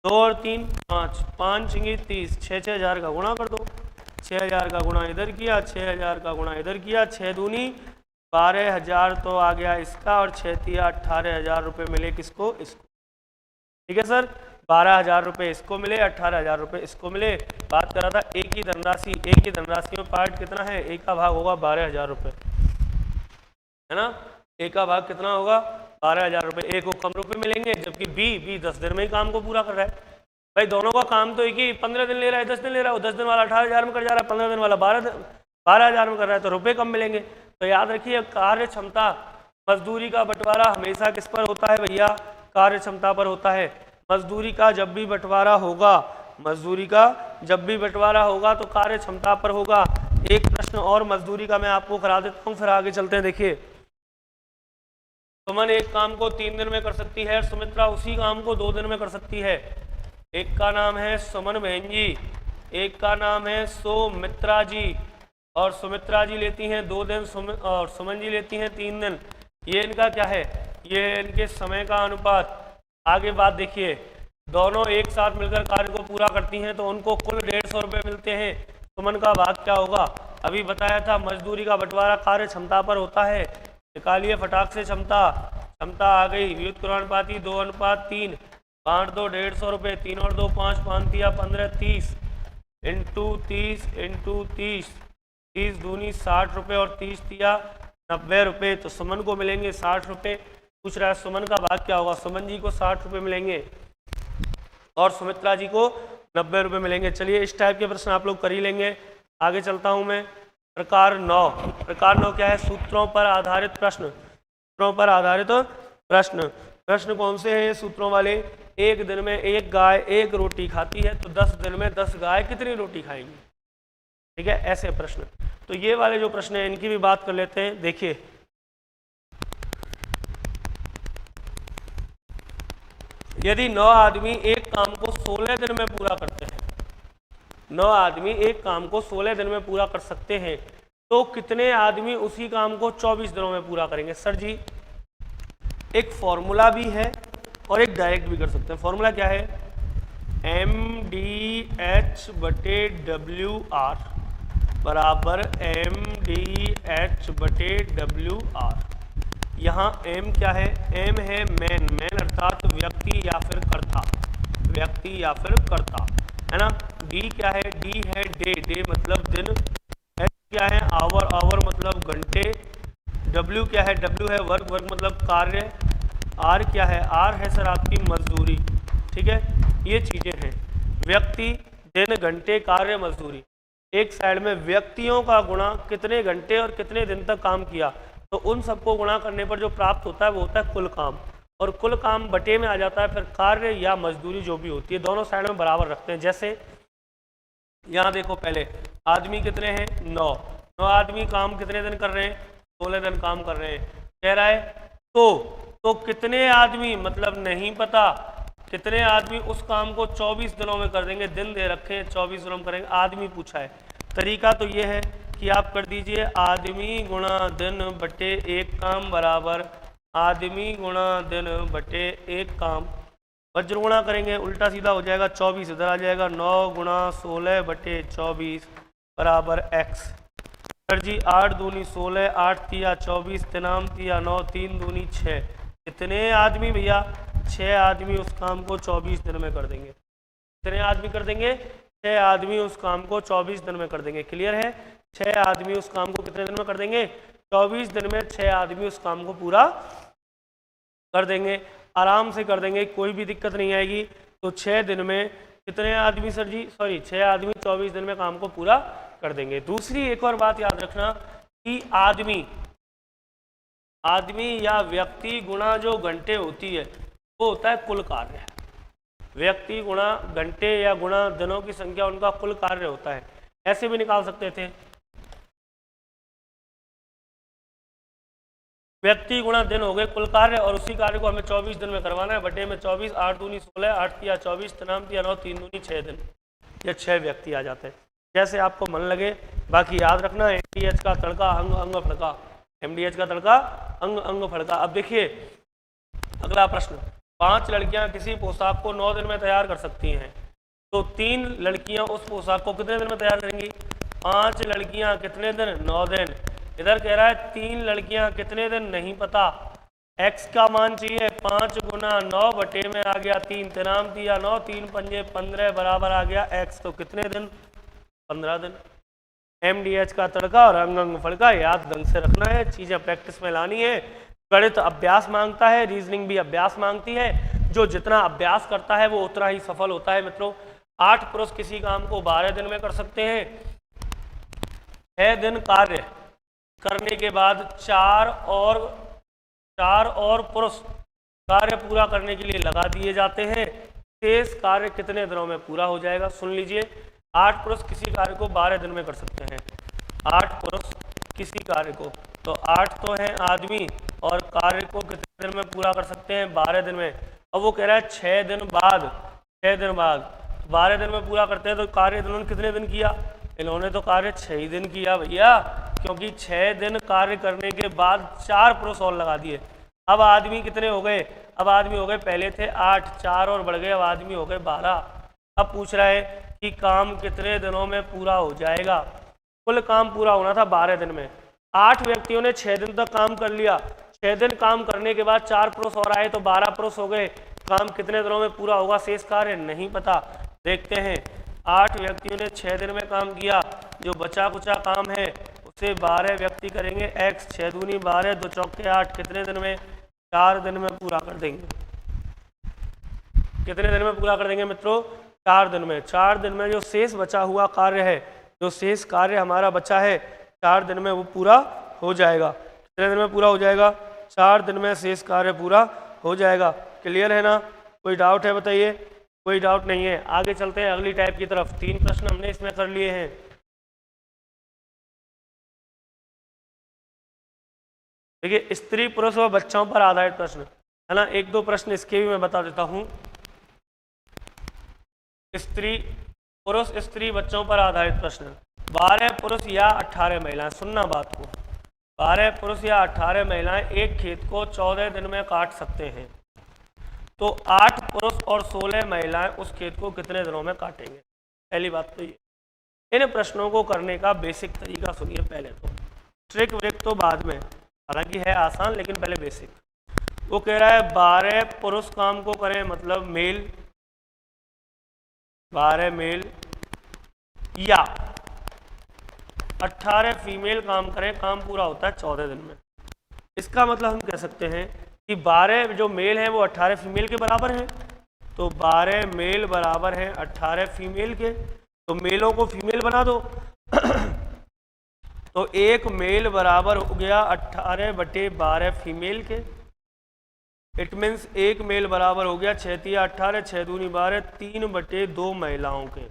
2 और 3 5, 5 × 30, 6,000 का गुणा कर दो। 6,000 का गुणा इधर किया, 6,000 का गुणा इधर किया, 6 दूनी 12,000 तो आ गया इसका, और 6 तिया 18,000 रुपये मिले किसको? इसको। ठीक है सर, 12,000 रुपये इसको मिले, 18,000 रुपये इसको मिले। बात कर रहा था एक ही धनराशि में पार्ट कितना है, ए का भाग होगा 12,000 रुपये, है ना। ए का भाग कितना होगा 12,000 रुपये। ए को कम रुपए मिलेंगे, जबकि बी 10 दिन में ही काम को पूरा कर रहा है। भाई दोनों का काम तो एक ही, 15 दिन ले रहा है, 10 दिन ले रहा है। 10 दिन वाला 18,000 में कर जा रहा है, 15 दिन वाला 12,000 में कर रहा है, तो रुपए कम मिलेंगे। तो याद रखिए कार्य क्षमता मजदूरी का बंटवारा हमेशा किस पर होता है भैया, कार्य क्षमता पर होता है। मजदूरी का जब भी बंटवारा होगा तो कार्य क्षमता पर होगा। एक प्रश्न और मजदूरी का मैं आपको करा देता हूँ, फिर आगे चलते हैं। देखिए सुमन एक काम को 3 दिन में कर सकती है, सुमित्रा उसी काम को 2 दिन में कर सकती है। एक का नाम है सुमन बहन जी, एक का नाम है सुमित्रा जी, और सुमित्रा जी लेती हैं 2 दिन और सुमन जी लेती हैं 3 दिन। ये इनका क्या है, ये है इनके समय का अनुपात। आगे बात देखिए, दोनों एक साथ मिलकर कार्य को पूरा करती हैं तो उनको कुल 150 रुपये मिलते हैं। सुमन का भाग क्या होगा, अभी बताया था मजदूरी का बंटवारा कार्य क्षमता पर होता है। निकालिए फटाक से क्षमता आ गई, व्युत्क्रमानुपाती 2:3, बांट दो 150 रुपये, 3 और 2 5, 5 दिया 15, 30 इंटू 30, 30 दूनी 60 रुपये और 30 दिया 90 रुपये। तो सुमन को मिलेंगे 60 रुपये। पूछ रहा है सुमन का भाग क्या होगा, सुमन जी को 60 रुपये मिलेंगे और सुमित्रा जी को 90 रुपये मिलेंगे। चलिए इस टाइप के प्रश्न आप लोग कर ही लेंगे। आगे चलता हूँ मैं। प्रकार 9 क्या है, सूत्रों पर आधारित प्रश्न। प्रश्न कौन से हैं सूत्रों वाले। एक दिन में एक गाय 1 रोटी खाती है तो 10 दिन में 10 गाय कितनी रोटी खाएंगी, ठीक है, ऐसे प्रश्न। तो ये वाले जो प्रश्न हैं इनकी भी बात कर लेते हैं। देखिए यदि 9 आदमी एक काम को 16 दिन में पूरा करते हैं, 9 आदमी एक काम को 16 दिन में पूरा कर सकते हैं, तो कितने आदमी उसी काम को 24 दिनों में पूरा करेंगे। सर जी एक फॉर्मूला भी है और एक डायरेक्ट भी कर सकते हैं। फॉर्मूला क्या है, MDH/WR बराबर MDH/WR। यहाँ M क्या है, M है मैन अर्थात व्यक्ति या फिर कर्ता, है ना। D क्या है, D है डे मतलब दिन। H क्या है, आवर मतलब घंटे। W क्या है, W है वर्क मतलब कार्य। R क्या है, R है सर आपकी मजदूरी, ठीक है। ये चीजें हैं, व्यक्ति, दिन, घंटे, कार्य, मजदूरी। एक साइड में व्यक्तियों का गुणा कितने घंटे और कितने दिन तक काम किया, तो उन सबको गुणा करने पर जो प्राप्त होता है वो होता है कुल काम, और कुल काम बटे में आ जाता है फिर कार्य या मजदूरी जो भी होती है, दोनों साइड में बराबर रखते हैं। जैसे यहाँ देखो, पहले आदमी कितने हैं 9 आदमी काम कितने दिन कर रहे हैं, 16 दिन काम कर रहे हैं। कह रहा है तो कितने आदमी, मतलब नहीं पता, कितने आदमी उस काम को 24 दिनों में कर देंगे। दिन दे रखे हैं 24 दिनों में करेंगे, आदमी पूछा है। तरीका तो ये है कि आप कर दीजिए आदमी गुणा दिन बटे एक काम बराबर आदमी गुणा दिन बटे एक काम। वज्र गुणा करेंगे उल्टा सीधा हो जाएगा, 24 इधर आ जाएगा, 9 गुणा 16 बटे 24 बराबर x। सर जी 8 दूनी 16, 8 तिया 24, तिनाम तिया 9, 3 दूनी 6। कितने आदमी भैया, 6 आदमी उस काम को 24 दिन में कर देंगे। कितने आदमी कर देंगे, 6 आदमी उस काम को 24 दिन में कर देंगे। क्लियर है, 6 आदमी उस काम को कितने दिन में कर देंगे, 24 दिन में 6 आदमी उस काम को पूरा कर देंगे, आराम से कर देंगे, कोई भी दिक्कत नहीं आएगी। तो 6 दिन में कितने आदमी सर जी, 6 आदमी 24 दिन में काम को पूरा कर देंगे। दूसरी एक और बात याद रखना कि आदमी या व्यक्ति गुणा जो घंटे होती है वो होता है कुल कार्य। व्यक्ति गुणा घंटे या गुणा दिनों की संख्या उनका कुल कार्य होता है। ऐसे भी निकाल सकते थे, व्यक्ति गुणा दिन हो गए कुल कार्य, और उसी कार्य को हमें 24 दिन में करवाना है, बटे में 24, 8 दूनी 16, 8 तिया 24, तनाम तिया 9, 3 दूनी 6 दिन, या 6 व्यक्ति आ जाते हैं, जैसे आपको मन लगे। बाकी याद रखना MDH का तड़का अंग अंग फड़का, MDH का तड़का अंग अंग फड़का। अब देखिए अगला प्रश्न, 5 लड़कियां किसी पोशाक को 9 दिन में तैयार कर सकती हैं, तो 3 लड़कियां उस पोशाक को कितने दिन में तैयार करेंगी। 5 लड़कियां कितने दिन, 9 दिन। इधर कह रहा है 3 लड़कियां कितने दिन नहीं पता, x का मान चाहिए 5 गुना 9 बटे में आ गया 3, तेनाम दिया 9, 3 पंजे 15 बराबर आ गया x। तो कितने दिन? 15 दिन। MDH का तड़का और अंग फड़का याद ढंग से रखना है, चीज़ें प्रैक्टिस में लानी है। गणित अभ्यास मांगता है, रीजनिंग भी अभ्यास मांगती है। जो जितना अभ्यास करता है वो उतना ही सफल होता है मित्रों। 8 पुरुष किसी काम को 12 दिन में कर सकते हैं। 6 दिन कार्य करने के बाद चार और पुरुष कार्य पूरा करने के लिए लगा दिए जाते हैं। शेष कार्य कितने दिनों में पूरा हो जाएगा? सुन लीजिए, 8 पुरुष किसी कार्य को 12 दिन में कर सकते हैं। 8 पुरुष किसी कार्य को, तो 8 तो हैं आदमी, और कार्य को कितने दिन में पूरा कर सकते हैं? 12 दिन में। अब वो कह रहा है 6 दिन बाद 12 दिन में पूरा करते हैं, तो कार्य इन्होंने कितने दिन किया? इन्होंने तो कार्य 6 दिन किया भैया, क्योंकि 6 दिन कार्य करने के बाद 4 पुरुष और लगा दिए। अब आदमी कितने हो गए? अब आदमी हो गए, पहले थे 8, 4 और बढ़ गए, अब आदमी हो गए 12। अब पूछ रहा है कि काम कितने दिनों में पूरा हो जाएगा? कुल काम पूरा होना था 12 दिन में। 8 व्यक्तियों ने 6 दिन तक काम कर लिया। 6 दिन काम करने के बाद 4 पुरुष और आए, तो 12 पुरुष हो गए। काम कितने दिनों में पूरा होगा? शेष कार्य नहीं पता, देखते हैं। 8 व्यक्तियों ने 6 दिन में काम किया, जो बचा कुचा काम है उसे 12 व्यक्ति करेंगे। x 6 दूनी 12, 2 चौके 8, कितने दिन में? 4 दिन में पूरा कर देंगे। कितने दिन में पूरा कर देंगे मित्रों? 4 दिन में। 4 दिन में जो शेष बचा हुआ कार्य है, जो शेष कार्य हमारा बचा है, 4 दिन में वो पूरा हो जाएगा। कितने दिन में पूरा हो जाएगा? 4 दिन में शेष कार्य पूरा हो जाएगा। क्लियर है ना? कोई डाउट है बताइए? कोई डाउट नहीं है। आगे चलते हैं अगली टाइप की तरफ। 3 प्रश्न हमने इसमें कर लिए हैं। देखिए, स्त्री पुरुष व बच्चों पर आधारित प्रश्न है ना। 1-2 प्रश्न इसके भी मैं बता देता हूं। स्त्री पुरुष स्त्री बच्चों पर आधारित प्रश्न। 12 पुरुष या 18 महिलाएं, सुनना बात को, 12 पुरुष या 18 महिलाएं एक खेत को 14 दिन में काट सकते हैं, तो 8 पुरुष और 16 महिलाएं उस खेत को कितने दिनों में काटेंगे? पहली बात तो ये। इन प्रश्नों को करने का बेसिक तरीका सुनिए पहले तो, ट्रिक व्रिक तो बाद में, हालांकि है आसान लेकिन पहले बेसिक। वो कह रहा है 12 पुरुष काम को करें, मतलब मेल, 12 मेल, या 18 फीमेल काम करें, काम पूरा होता है 14 दिन में। इसका मतलब हम कह सकते हैं कि 12 जो मेल हैं वो 18 फीमेल के बराबर हैं, तो 12 मेल बराबर हैं 18 फीमेल के, तो मेलों को फीमेल बना दो। तो एक मेल बराबर हो गया 18/12 फीमेल के। इट मीन्स एक मेल बराबर हो गया 6×18, 6 दूनी 12, 3/2 महिलाओं के।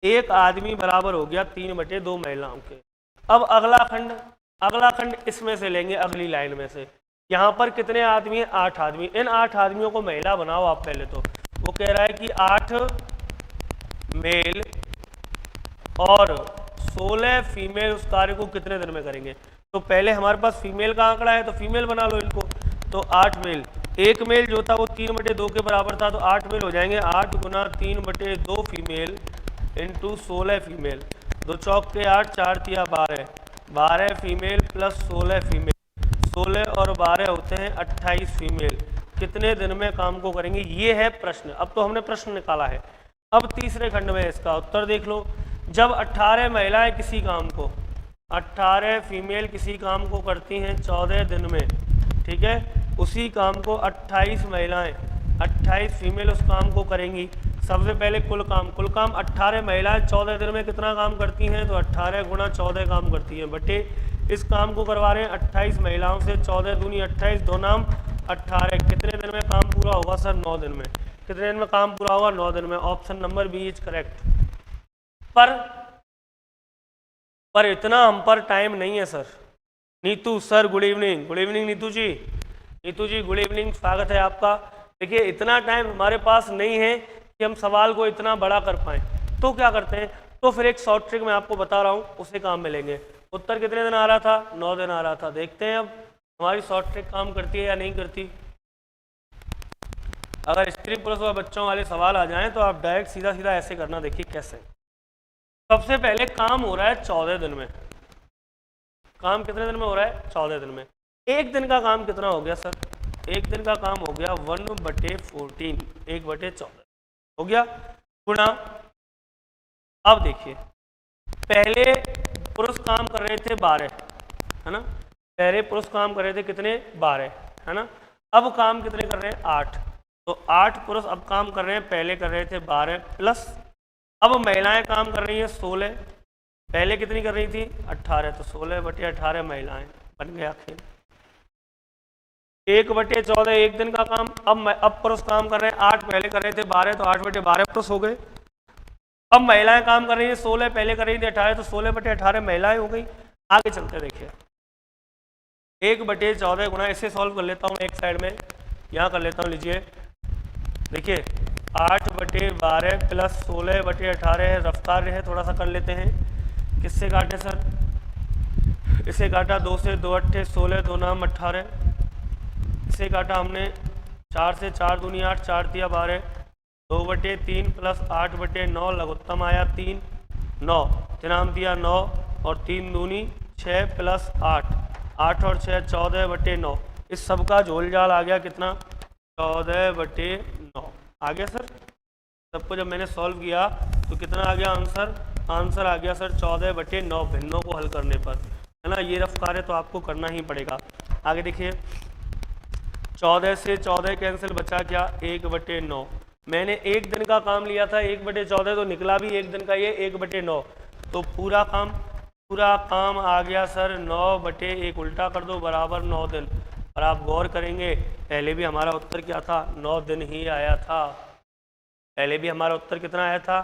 एक आदमी बराबर हो गया 3/2 महिलाओं के। अब अगला खंड इसमें से लेंगे, अगली लाइन में से। यहाँ पर कितने आदमी हैं? 8 आदमी। इन 8 आदमियों को महिला बनाओ आप पहले तो। वो कह रहा है कि 8 मेल और 16 फीमेल उस कार्य को कितने दिन में करेंगे? तो पहले हमारे पास फीमेल का आंकड़ा है, तो फीमेल बना लो इनको। तो 8 मेल, एक मेल जो था वो 3/2 के बराबर था, तो 8 मेल हो जाएंगे। 8 गुना 3/2 फीमेल इंटू 16 फीमेल, 2 चौक के 8, 4 तिया 12, 12 फीमेल प्लस 16 फीमेल, 16 और 12 होते हैं 28 फीमेल। कितने दिन में काम को करेंगे? ये है प्रश्न। अब तो हमने प्रश्न निकाला है। अब तीसरे खंड में इसका उत्तर देख लो। जब 18 महिलाएं किसी काम को, 18 फीमेल किसी काम को करती हैं 14 दिन में, ठीक है, उसी काम को 28 महिलाएं, 28 फीमेल उस काम को करेंगी। सबसे पहले कुल काम 18 महिलाएं 14 दिन में कितना काम करती हैं? तो 18 गुना 14 काम करती हैं, बटे इस काम को करवा रहे हैं 28 महिलाओं से। 14 दूनी 28, 2 नाम 18। कितने दिन में काम पूरा होगा सर? 9 दिन में। कितने दिन में काम पूरा होगा? 9 दिन में। Option number B is correct. पर इतना हम पर टाइम नहीं है sir. Neetu sir good evening. Good evening Neetu ji. Neetu ji good evening, स्वागत है आपका। देखिए, इतना टाइम हमारे पास नहीं है कि हम सवाल को इतना बड़ा कर पाएँ। तो क्या करते हैं? तो फिर एक शॉर्ट ट्रिक मैं आपको बता रहा हूँ, उसे काम में लेंगे। उत्तर कितने दिन आ रहा था? 9 दिन आ रहा था। देखते हैं अब हमारी शॉर्ट ट्रिक काम करती है या नहीं करती। अगर स्त्री पुरुष व बच्चों वाले सवाल आ जाएं तो आप डायरेक्ट सीधा सीधा ऐसे करना, देखिए कैसे। सबसे पहले काम हो रहा है 14 दिन में। काम कितने दिन में हो रहा है? 14 दिन में। एक दिन का काम कितना हो गया सर? एक दिन का काम हो गया 1/14, 1/14 हो गया, गुणा। अब देखिए, पहले पुरुष काम कर रहे थे 12, है ना, पहले पुरुष काम कर रहे थे कितने? 12, है ना। अब काम कितने कर रहे हैं? 8। तो 8 पुरुष अब काम कर रहे हैं, पहले कर रहे थे 12 प्लस अब महिलाएं काम कर रही हैं 16, पहले कितनी कर रही थी? 18, तो 16/18 महिलाएं, बन गया खेल। 1/14 एक दिन का काम। अब पुरुष काम कर रहे हैं 8, पहले कर रहे थे 12, तो 8/12 पुरुष हो गए। अब महिलाएं काम कर रही हैं 16, पहले कर रही थी 18, तो 16/18 महिलाएं हो गई। आगे चलते देखिए, 1/14 गुना, इसे सॉल्व कर लेता हूँ एक साइड में, यहाँ कर लेता हूँ, लीजिए देखिए 8/12 प्लस 16/18 रफ्तार है, थोड़ा सा कर लेते हैं। किससे काटे सर? इसे काटा 2 से, 2 8 16, 2 9 18, इसे काटा हमने 4 से, 4 दूनी 8, 4 दिया 12, 2/3 प्लस 8/9 लघुत्तम आया 3, 9 तिनाम दिया 9 और 3 दूनी 6 प्लस 8, 8 और 6 14/9। इस सब का झोल जाल आ गया कितना? 14/9 आ गया सर। सबको जब मैंने सॉल्व किया तो कितना आ गया आंसर? आंसर आ गया सर 14/9 भिन्नों को हल करने पर, है ना। ये रफ कार्य तो आपको करना ही पड़ेगा। आगे देखिए, 14 से 14 कैंसिल, बचा क्या? 1/9। मैंने एक दिन का काम लिया था 1/14, तो निकला भी एक दिन का ये 1/9, तो पूरा काम आ गया सर 9/1। उल्टा कर दो, बराबर 9 दिन। और आप गौर करेंगे, पहले भी हमारा उत्तर क्या था? 9 दिन ही आया था। पहले भी हमारा उत्तर कितना आया था?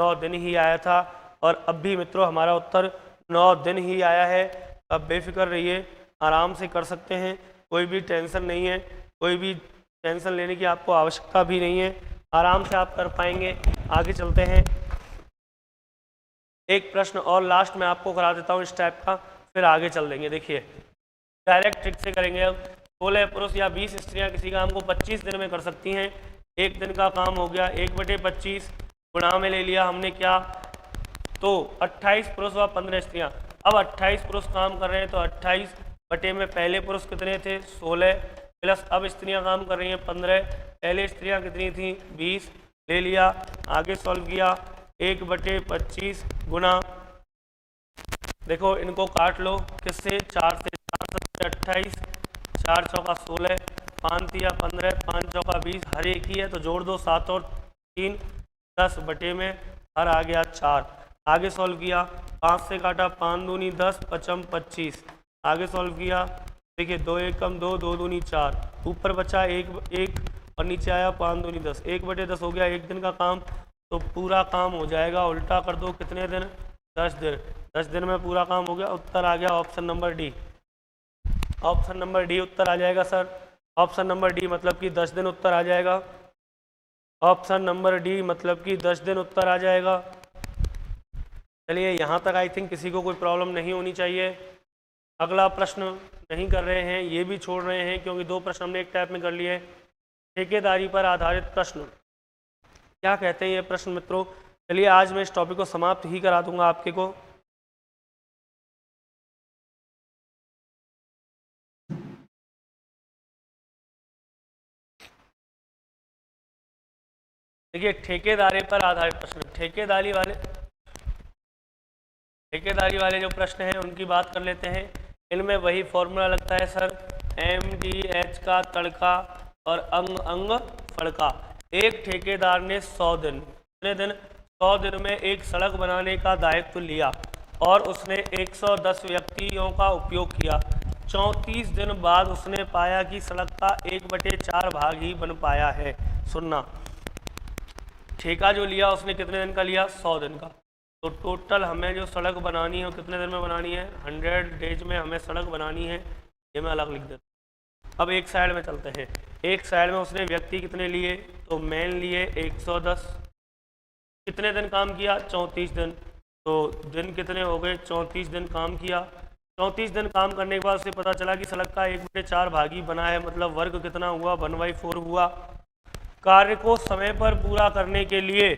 9 दिन ही आया था। और अब भी मित्रों हमारा उत्तर 9 दिन ही आया है। अब बेफिक्र रहिए, आराम से कर सकते हैं, कोई भी टेंशन नहीं है, कोई भी टेंशन लेने की आपको आवश्यकता भी नहीं है, आराम से आप कर पाएंगे। आगे चलते हैं, एक प्रश्न और लास्ट में आपको करा देता हूँ इस टाइप का, फिर आगे चल देंगे। देखिए डायरेक्ट ट्रिक से करेंगे। अब 16 पुरुष या 20 स्त्रियां किसी काम को 25 दिन में कर सकती हैं। एक दिन का काम हो गया 1/25, गुणा में ले लिया हमने क्या? तो 28 पुरुष व 15 स्त्रियां। अब 28 पुरुष काम कर रहे हैं, तो 28 बटे में पहले पुरुष कितने थे? 16 प्लस अब स्त्रियां काम कर रही हैं 15, पहले स्त्रियां कितनी थी? 20 ले लिया। आगे सॉल्व किया, 1/25 गुणा, देखो इनको काट लो, किससे? 4 से, 4 से 28, 4 चौका 16, 5 दिया 15, 5 चौका 20, हर एक ही है तो जोड़ दो, 7 और 3 10 बटे में हर आ गया 4। आगे सॉल्व किया, 5 से काटा, 5 दूनी 10, 5 25। आगे सॉल्व किया, देखिए 2 1 कम 2, 2 दूनी 4, ऊपर बचा 1 और नीचे आया 5 दूनी 10, 1/10 हो गया एक दिन का काम। तो पूरा काम हो जाएगा, उल्टा कर दो, कितने दिन? 10 दिन। 10 दिन में पूरा काम हो गया। उत्तर आ गया option number D. Option number D उत्तर आ जाएगा सर। ऑप्शन नंबर डी मतलब कि 10 दिन उत्तर आ जाएगा। ऑप्शन नंबर डी मतलब कि 10 दिन उत्तर आ जाएगा। चलिए यहाँ तक आई थिंक किसी को कोई प्रॉब्लम नहीं होनी चाहिए। अगला प्रश्न नहीं कर रहे हैं, ये भी छोड़ रहे हैं क्योंकि 2 प्रश्न हमने एक टाइप में कर लिए। ठेकेदारी पर आधारित प्रश्न, क्या कहते हैं ये प्रश्न मित्रों? चलिए आज मैं इस टॉपिक को समाप्त ही करा दूंगा आपके को। देखिए ठेकेदारी पर आधारित प्रश्न, ठेकेदारी वाले जो प्रश्न हैं उनकी बात कर लेते हैं। इनमें वही फॉर्मूला लगता है सर, MDH का तड़का और अंग फड़का। एक ठेकेदार ने 100 दिन, कितने दिन? 100 दिन में एक सड़क बनाने का दायित्व लिया और उसने 110 व्यक्तियों का उपयोग किया। 34 दिन बाद उसने पाया कि सड़क का 1/4 भाग ही बन पाया है। सुनना, ठेका जो लिया उसने कितने दिन का लिया? 100 दिन का। तो टोटल हमें जो सड़क बनानी है वो कितने दिन में बनानी है? 100 डेज में हमें सड़क बनानी है। ये मैं अलग लिख देता हूँ। अब एक साइड में चलते हैं। एक साइड में उसने व्यक्ति कितने लिए? तो मैन लिए 110। कितने दिन काम किया? 34 दिन। तो दिन कितने हो गए? 34 दिन काम किया। 34 दिन काम करने के बाद उसे पता चला कि सड़क का 1/4 भाग ही बना है, मतलब वर्ग कितना हुआ? 1/4 हुआ। कार्य को समय पर पूरा करने के लिए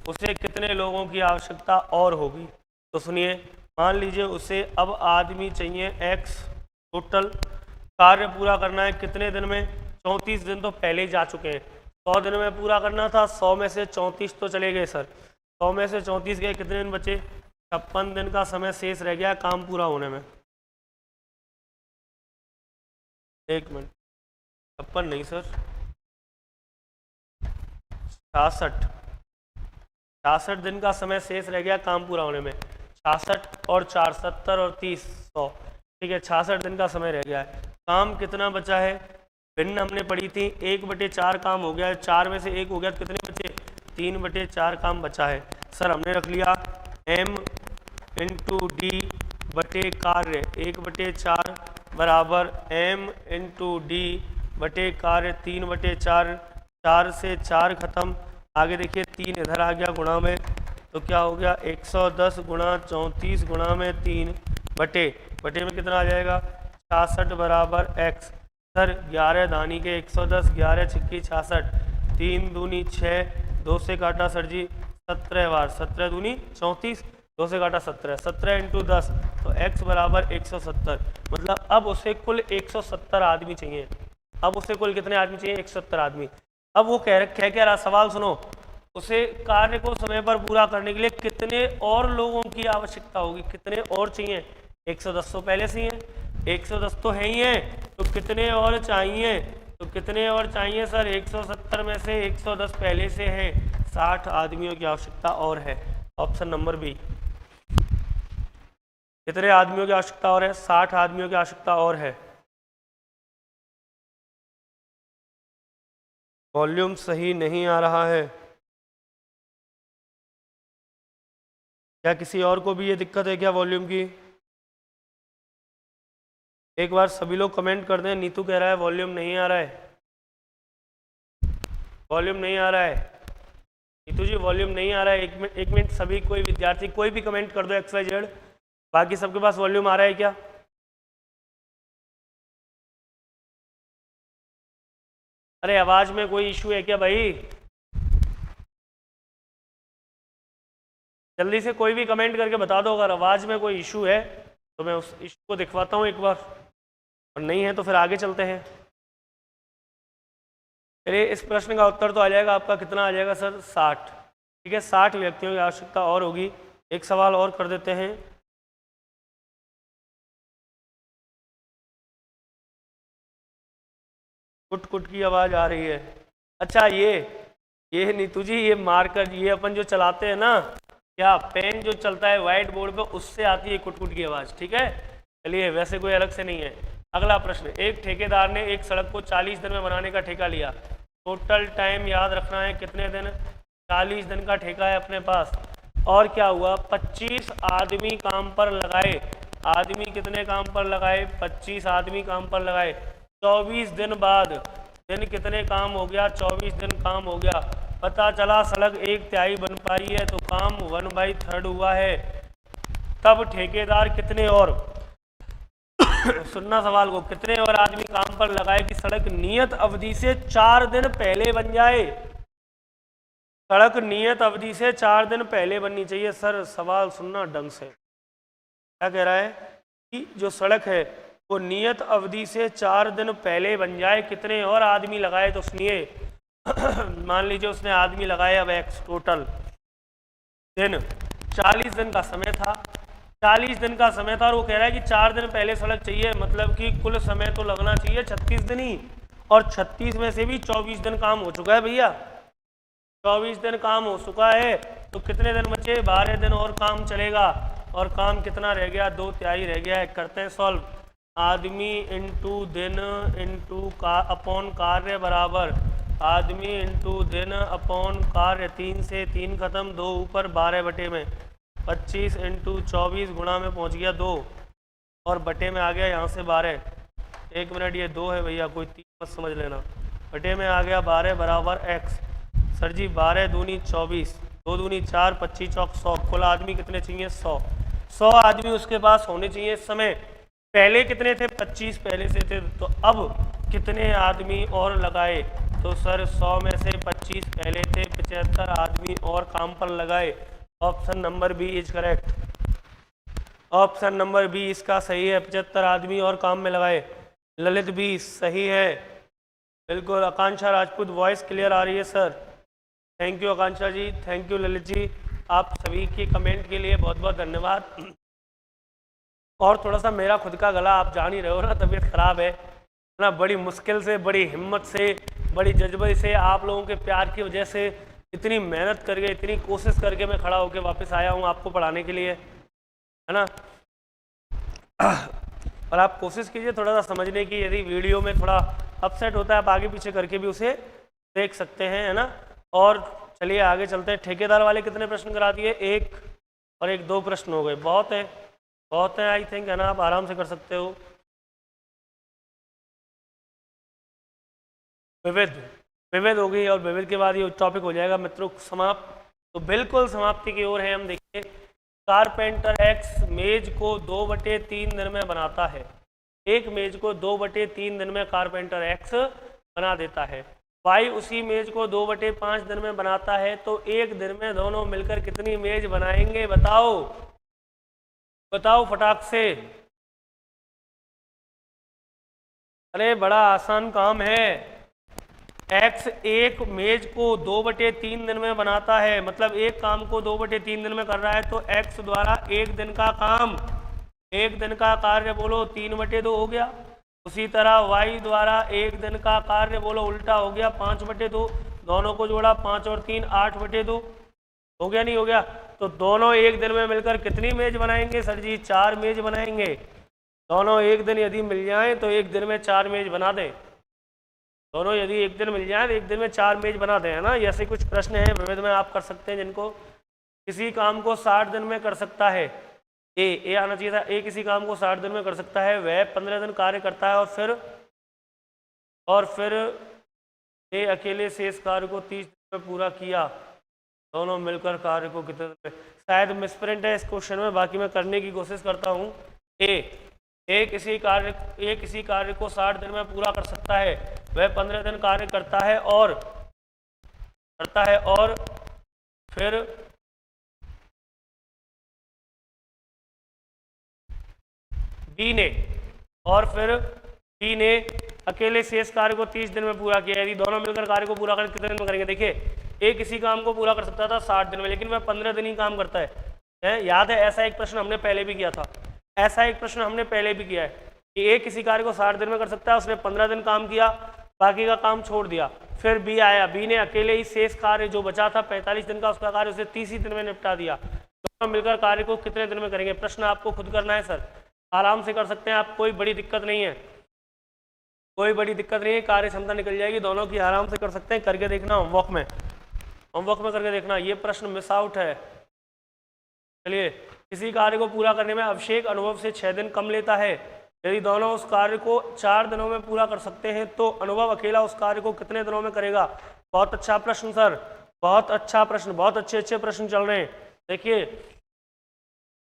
उसे कितने लोगों की आवश्यकता और होगी? तो सुनिए, मान लीजिए उसे अब आदमी चाहिए X टोटल, कार्य पूरा करना है कितने दिन में? 34 दिन तो पहले ही जा चुके हैं। 100 दिन में पूरा करना था, 100 में से 34 तो चले गए सर, 100 में से 34 गए, कितने दिन बचे? 56 दिन का समय शेष रह गया काम पूरा होने में। एक मिनट, 56 नहीं सर, 66 दिन का समय शेष रह गया काम पूरा होने में। 66 और 4 70 और 30 100, ठीक है, 66 दिन का समय रह गया है। काम कितना बचा है? भिन्न हमने पढ़ी थी, 1/4 काम हो गया है, 4 में से 1 हो गया, कितने बचे? 3/4 काम बचा है। सर हमने रख लिया m × d बटे कार्य 1/4 बराबर m × d बटे कार्य 3/4, 4 से 4 खत्म, आगे देखिए 3 इधर आ गया गुणा में, तो क्या हो गया? 110 गुणा 34 गुणा में 3 बटे में कितना आ जाएगा? 66 बराबर x। सर 11 धानी के 110, 11 छिक्की 66, 3 दूनी 6, 2 से काटा सर जी 17 बार, 17 दूनी 34, 2 से काटा 17, 17 × 10, तो x बराबर 170। मतलब अब उसे कुल 170 आदमी चाहिए। अब उसे कुल कितने आदमी चाहिए? 170 आदमी। अब वो कह क्या रहा, सवाल सुनो, उसे कार्य को समय पर पूरा करने के लिए कितने और लोगों की आवश्यकता होगी? कितने और चाहिए? 110 तो पहले से ही है, 110 तो है ही है, तो कितने और चाहिए? तो कितने और चाहिए सर? 170 में से 110 पहले से है, 60 आदमियों की आवश्यकता और है। Option number B. कितने आदमियों की आवश्यकता और है? 60 आदमियों की आवश्यकता और है। वॉल्यूम सही नहीं आ रहा है क्या? किसी और को भी ये दिक्कत है क्या वॉल्यूम की? एक बार सभी लोग कमेंट कर दें। नीतू कह रहा है वॉल्यूम नहीं आ रहा है, वॉल्यूम नहीं आ रहा है। नीतू जी वॉल्यूम नहीं आ रहा है, एक मिनट सभी, कोई विद्यार्थी कोई भी कमेंट कर दो XYZ। बाकी सबके पास वॉल्यूम आ रहा है क्या? अरे आवाज में कोई इशू है क्या भाई? जल्दी से कोई भी कमेंट करके बता दो अगर आवाज में कोई इशू है तो मैं उस इशू को दिखवाता हूँ एक बार, और नहीं है तो फिर आगे चलते हैं। चलिए इस प्रश्न का उत्तर तो आ जाएगा आपका, कितना आ जाएगा सर? 60। ठीक है, 60 व्यक्तियों की आवश्यकता और होगी। एक सवाल और कर देते हैं। कुट कुट की आवाज आ रही है। अच्छा ये नीतू जी, ये मार्कर ये अपन जो चलाते हैं ना, क्या पेन जो चलता है व्हाइट बोर्ड पे, उससे आती है कुट कुट की आवाज़। ठीक है, चलिए वैसे कोई अलग से नहीं है। अगला प्रश्न, एक ठेकेदार ने एक सड़क को 40 दिन में बनाने का ठेका लिया। टोटल टाइम याद रखना है कितने दिन? 40 दिन का ठेका है अपने पास। और क्या हुआ? 25 आदमी काम पर लगाए। आदमी कितने काम पर लगाए? 25 आदमी काम पर लगाए। 24 दिन बाद दिन कितने काम हो गया? 24 दिन काम हो गया। पता चला सड़क 1/3 बन पाई है, तो काम 1/3 हुआ है। तब ठेकेदार कितने और सुनना सवाल को, कितने और आदमी काम पर लगाए कि सड़क नियत अवधि से 4 दिन पहले बन जाए? सड़क नियत अवधि से 4 दिन पहले बननी चाहिए। सर सवाल सुनना ढंग से, क्या कह रहा है कि जो सड़क है वो नियत अवधि से 4 दिन पहले बन जाए, कितने और आदमी लगाए? तो सुनिए, मान लीजिए उसने आदमी लगाए, अब एक्स टोटल दिन 40 दिन का समय था। 40 दिन का समय था और वो कह रहा है कि 4 दिन पहले सड़क चाहिए, मतलब कि कुल समय तो लगना चाहिए 36 दिन ही, और 36 में से भी 24 दिन काम हो चुका है भैया। 24 दिन काम हो चुका है, तो कितने दिन बचे? 12 दिन और काम चलेगा। और काम कितना रह गया? 2/3 रह गया है। करते हैं सॉल्व। आदमी इंटू दिन इंटू का अपॉन कार्य बराबर आदमी इंटू दिन अपॉन कार्य। 3 से 3 खत्म, 2 ऊपर, 12 बटे में 25 इंटू 24 गुणा में पहुंच गया 2, और बटे में आ गया यहाँ से 12। एक मिनट, ये 2 है भैया, कोई 3 मत समझ लेना। बटे में आ गया 12 बराबर x। सर जी 12 दूनी 24, 2 दूनी 4, 25 चौक 100। कुल आदमी कितने चाहिए? 100 आदमी उसके पास होने चाहिए इस समय। पहले कितने थे? 25 पहले से थे, तो अब कितने आदमी और लगाए? तो सर 100 में से 25 पहले थे, 75 आदमी और काम पर लगाए। Option number B is correct. Option number B इसका सही है, 75 आदमी और काम में लगाए। ललित भी सही है, बिल्कुल। आकांक्षा राजपूत, वॉइस क्लियर आ रही है sir. Thank you Akanksha ji, thank you Lalit ji, आप सभी के कमेंट के लिए बहुत बहुत धन्यवाद। और थोड़ा सा मेरा खुद का गला आप जान ही रहे हो ना, तबीयत ख़राब है ना, बड़ी मुश्किल से, बड़ी हिम्मत से, बड़ी जज्बे से, आप लोगों के प्यार की वजह से इतनी मेहनत करके, इतनी कोशिश करके मैं खड़ा होकर वापस आया हूँ आपको पढ़ाने के लिए, है ना। और आप कोशिश कीजिए थोड़ा सा समझने की, यदि वीडियो में थोड़ा अपसेट होता है आप आगे पीछे करके भी उसे देख सकते हैं, है ना। और चलिए आगे चलते हैं। ठेकेदार वाले कितने प्रश्न करा दिए? एक और एक, 2 प्रश्न हो गए, बहुत है, बहुत है आई थिंक, है ना, आप आराम से कर सकते हो। विविध, विविध हो गई और विविध के बाद ये टॉपिक हो जाएगा मित्रों समाप्त। तो बिल्कुल समाप्ति की ओर है हम। देखिए, कारपेंटर एक्स मेज को 2/3 दिन में बनाता है। एक मेज को 2/3 दिन में कारपेंटर एक्स बना देता है। वाई उसी मेज को 2/5 दिन में बनाता है, तो एक दिन में दोनों मिलकर कितनी मेज बनाएंगे? बताओ बताओ फटाक से। अरे बड़ा आसान काम है। एक्स एक मेज को 2/3 दिन में बनाता है, मतलब एक काम को 2/3 दिन में कर रहा है, तो एक्स द्वारा एक दिन का काम, एक दिन का कार्य बोलो 3/2 हो गया। उसी तरह वाई द्वारा एक दिन का कार्य बोलो उल्टा हो गया 5/2। दोनों को जोड़ा 5 और 3 8/2 हो गया, नहीं हो गया? तो दोनों एक दिन में मिलकर कितनी मेज बनाएंगे? सर जी 4 मेज बनाएंगे। दोनों एक दिन यदि मिल जाएं तो एक दिन में 4 मेज बना दें। दोनों यदि एक दिन मिल जाए तो एक दिन में 4 मेज बना दें, है ना। ऐसे कुछ प्रश्न हैं विविध में आप कर सकते हैं, जिनको किसी काम को 60 दिन में कर सकता है। ए आना चाहिए था। ए किसी काम को 60 दिन में कर सकता है, वह 15 दिन कार्य करता है, और फिर ए अकेले शेष कार्य को 30 दिन में पूरा किया। दोनों मिलकर कार्य को कितने दिन में? शायद मिसप्रिंट है इस क्वेश्चन में, बाकी मैं करने की कोशिश करता हूँ। ए किसी कार्य को 60 दिन में पूरा कर सकता है, वह 15 दिन कार्य करता है, और फिर बी ने अकेले शेष कार्य को 30 दिन में पूरा किया। यदि दोनों मिलकर कार्य को पूरा कर कितने दिन में करेंगे? देखिए, ए किसी काम को पूरा कर सकता था 60 दिन में, लेकिन वह 15 दिन ही काम करता है। याद है, ऐसा एक प्रश्न हमने पहले भी किया था, कि ए किसी कार्य को 60 दिन में कर सकता है, उसने 15 दिन काम किया, बाकी का काम छोड़ दिया। फिर बी आया, बी ने अकेले ही शेष कार्य जो बचा था 45 दिन का, उसका कार्य उसे 30 ही दिन में निपटा दिया। दोनों मिलकर कार्य को कितने दिन में करेंगे? प्रश्न आपको खुद करना है सर, आराम से कर सकते हैं आप, कोई बड़ी दिक्कत नहीं है, कार्य क्षमता निकल जाएगी दोनों की, आराम से कर सकते हैं। करके देखना होमवर्क में करके देखना, ये प्रश्न मिस आउट है। चलिए, किसी कार्य को पूरा करने में अभिषेक अनुभव से 6 दिन कम लेता है। यदि दोनों उस कार्य को 4 दिनों में पूरा कर सकते हैं, तो अनुभव अकेला उस कार्य को कितने दिनों में करेगा? बहुत अच्छा प्रश्न सर, बहुत अच्छा प्रश्न, बहुत अच्छे प्रश्न चल रहे हैं। देखिए,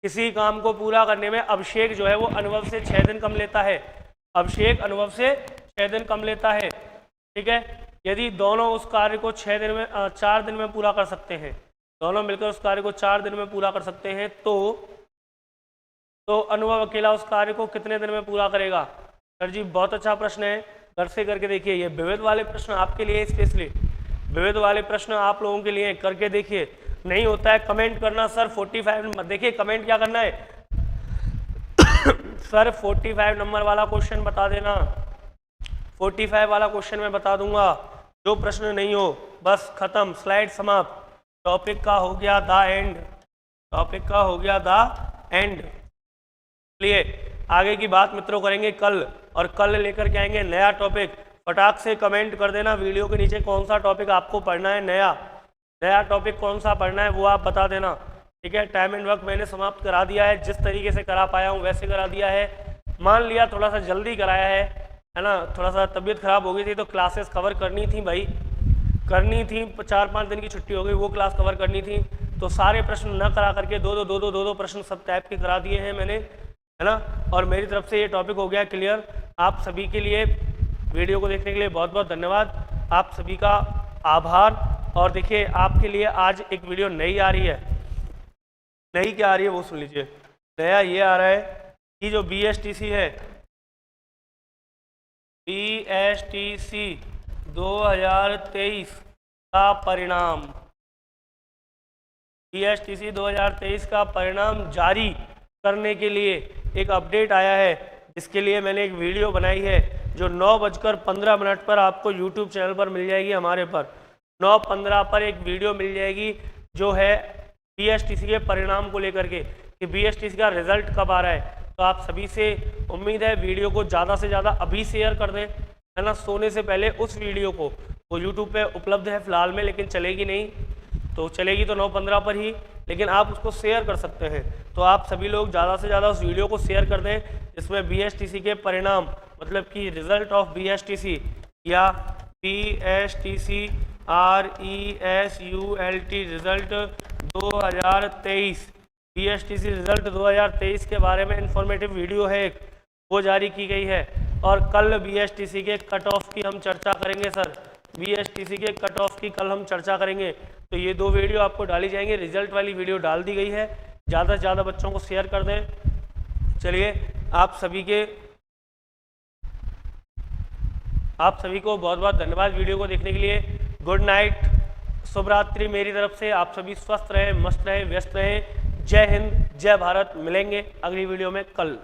किसी काम को पूरा करने में अभिषेक जो है वो अनुभव से 6 दिन कम लेता है, अभिषेक अनुभव से 6 दिन कम लेता है, ठीक है। यदि दोनों उस कार्य को 4 दिन में पूरा कर सकते हैं, दोनों मिलकर उस कार्य को 4 दिन में पूरा कर सकते हैं, तो अनुभव अकेला उस कार्य को कितने दिन में पूरा करेगा? सर जी बहुत अच्छा प्रश्न है, घर से करके देखिए। ये विविध वाले प्रश्न आपके लिए, स्पेशली विविध वाले प्रश्न आप लोगों के लिए, करके देखिए। नहीं होता है कमेंट करना सर 45 नंबर, देखिए कमेंट क्या करना है सर 45 नंबर वाला क्वेश्चन बता देना, 45 वाला क्वेश्चन मैं बता दूंगा। जो प्रश्न नहीं हो बस खत्म, स्लाइड समाप्त, टॉपिक का हो गया द एंड, चलिए आगे की बात मित्रों करेंगे कल, और कल लेकर के आएंगे नया टॉपिक। फटाक से कमेंट कर देना वीडियो के नीचे कौन सा टॉपिक आपको पढ़ना है, नया टॉपिक कौन सा पढ़ना है वो आप बता देना, ठीक है। टाइम एंड वर्क मैंने समाप्त करा दिया है, जिस तरीके से करा पाया हूँ वैसे करा दिया है। मान लिया थोड़ा सा जल्दी कराया है ना, थोड़ा सा तबीयत खराब हो गई थी तो क्लासेस कवर करनी थी भाई, 4-5 दिन की छुट्टी हो गई, वो क्लास कवर करनी थी, तो सारे प्रश्न न करा करके दो प्रश्न सब टाइप के करा दिए हैं मैंने, है ना। और मेरी तरफ से ये टॉपिक हो गया क्लियर। आप सभी के लिए वीडियो को देखने के लिए बहुत बहुत धन्यवाद, आप सभी का आभार। और देखिए आपके लिए आज एक वीडियो नई आ रही है, नई क्या आ रही है वो सुन लीजिए। नया ये आ रहा है कि जो BSTC है BSTC 2023 का परिणाम, BSTC 2023 का परिणाम जारी करने के लिए एक अपडेट आया है, जिसके लिए मैंने एक वीडियो बनाई है जो 9:15 पर आपको YouTube चैनल पर मिल जाएगी। हमारे पर 9:15 पर एक वीडियो मिल जाएगी जो है BSTC के परिणाम को लेकर के कि BSTC का रिजल्ट कब आ रहा है। तो आप सभी से उम्मीद है वीडियो को ज़्यादा से ज़्यादा अभी शेयर कर दें, है ना, सोने से पहले उस वीडियो को। वो YouTube पे उपलब्ध है फ़िलहाल में, लेकिन चलेगी नहीं, तो चलेगी तो 9:15 पर ही, लेकिन आप उसको शेयर कर सकते हैं। तो आप सभी लोग ज़्यादा से ज़्यादा उस वीडियो को शेयर कर दें जिसमें BSTC के परिणाम, मतलब कि रिजल्ट ऑफ BSTC या BSTC RESULT result 2023, BSTC result 2023 के बारे में इंफॉर्मेटिव वीडियो है एक, वो जारी की गई है। और कल BSTC के कट ऑफ की हम चर्चा करेंगे सर, BSTC के कट ऑफ की कल हम चर्चा करेंगे। तो ये 2 वीडियो आपको डाली जाएंगी, रिजल्ट वाली वीडियो डाल दी गई है, ज़्यादा से ज़्यादा बच्चों को शेयर कर दें। चलिए आप सभी को बहुत बहुत धन्यवाद वीडियो को देखने के लिए। गुड नाइट, शुभ रात्रि मेरी तरफ से। आप सभी स्वस्थ रहें, मस्त रहें, व्यस्त रहें। जय हिंद, जय भारत। मिलेंगे अगली वीडियो में कल।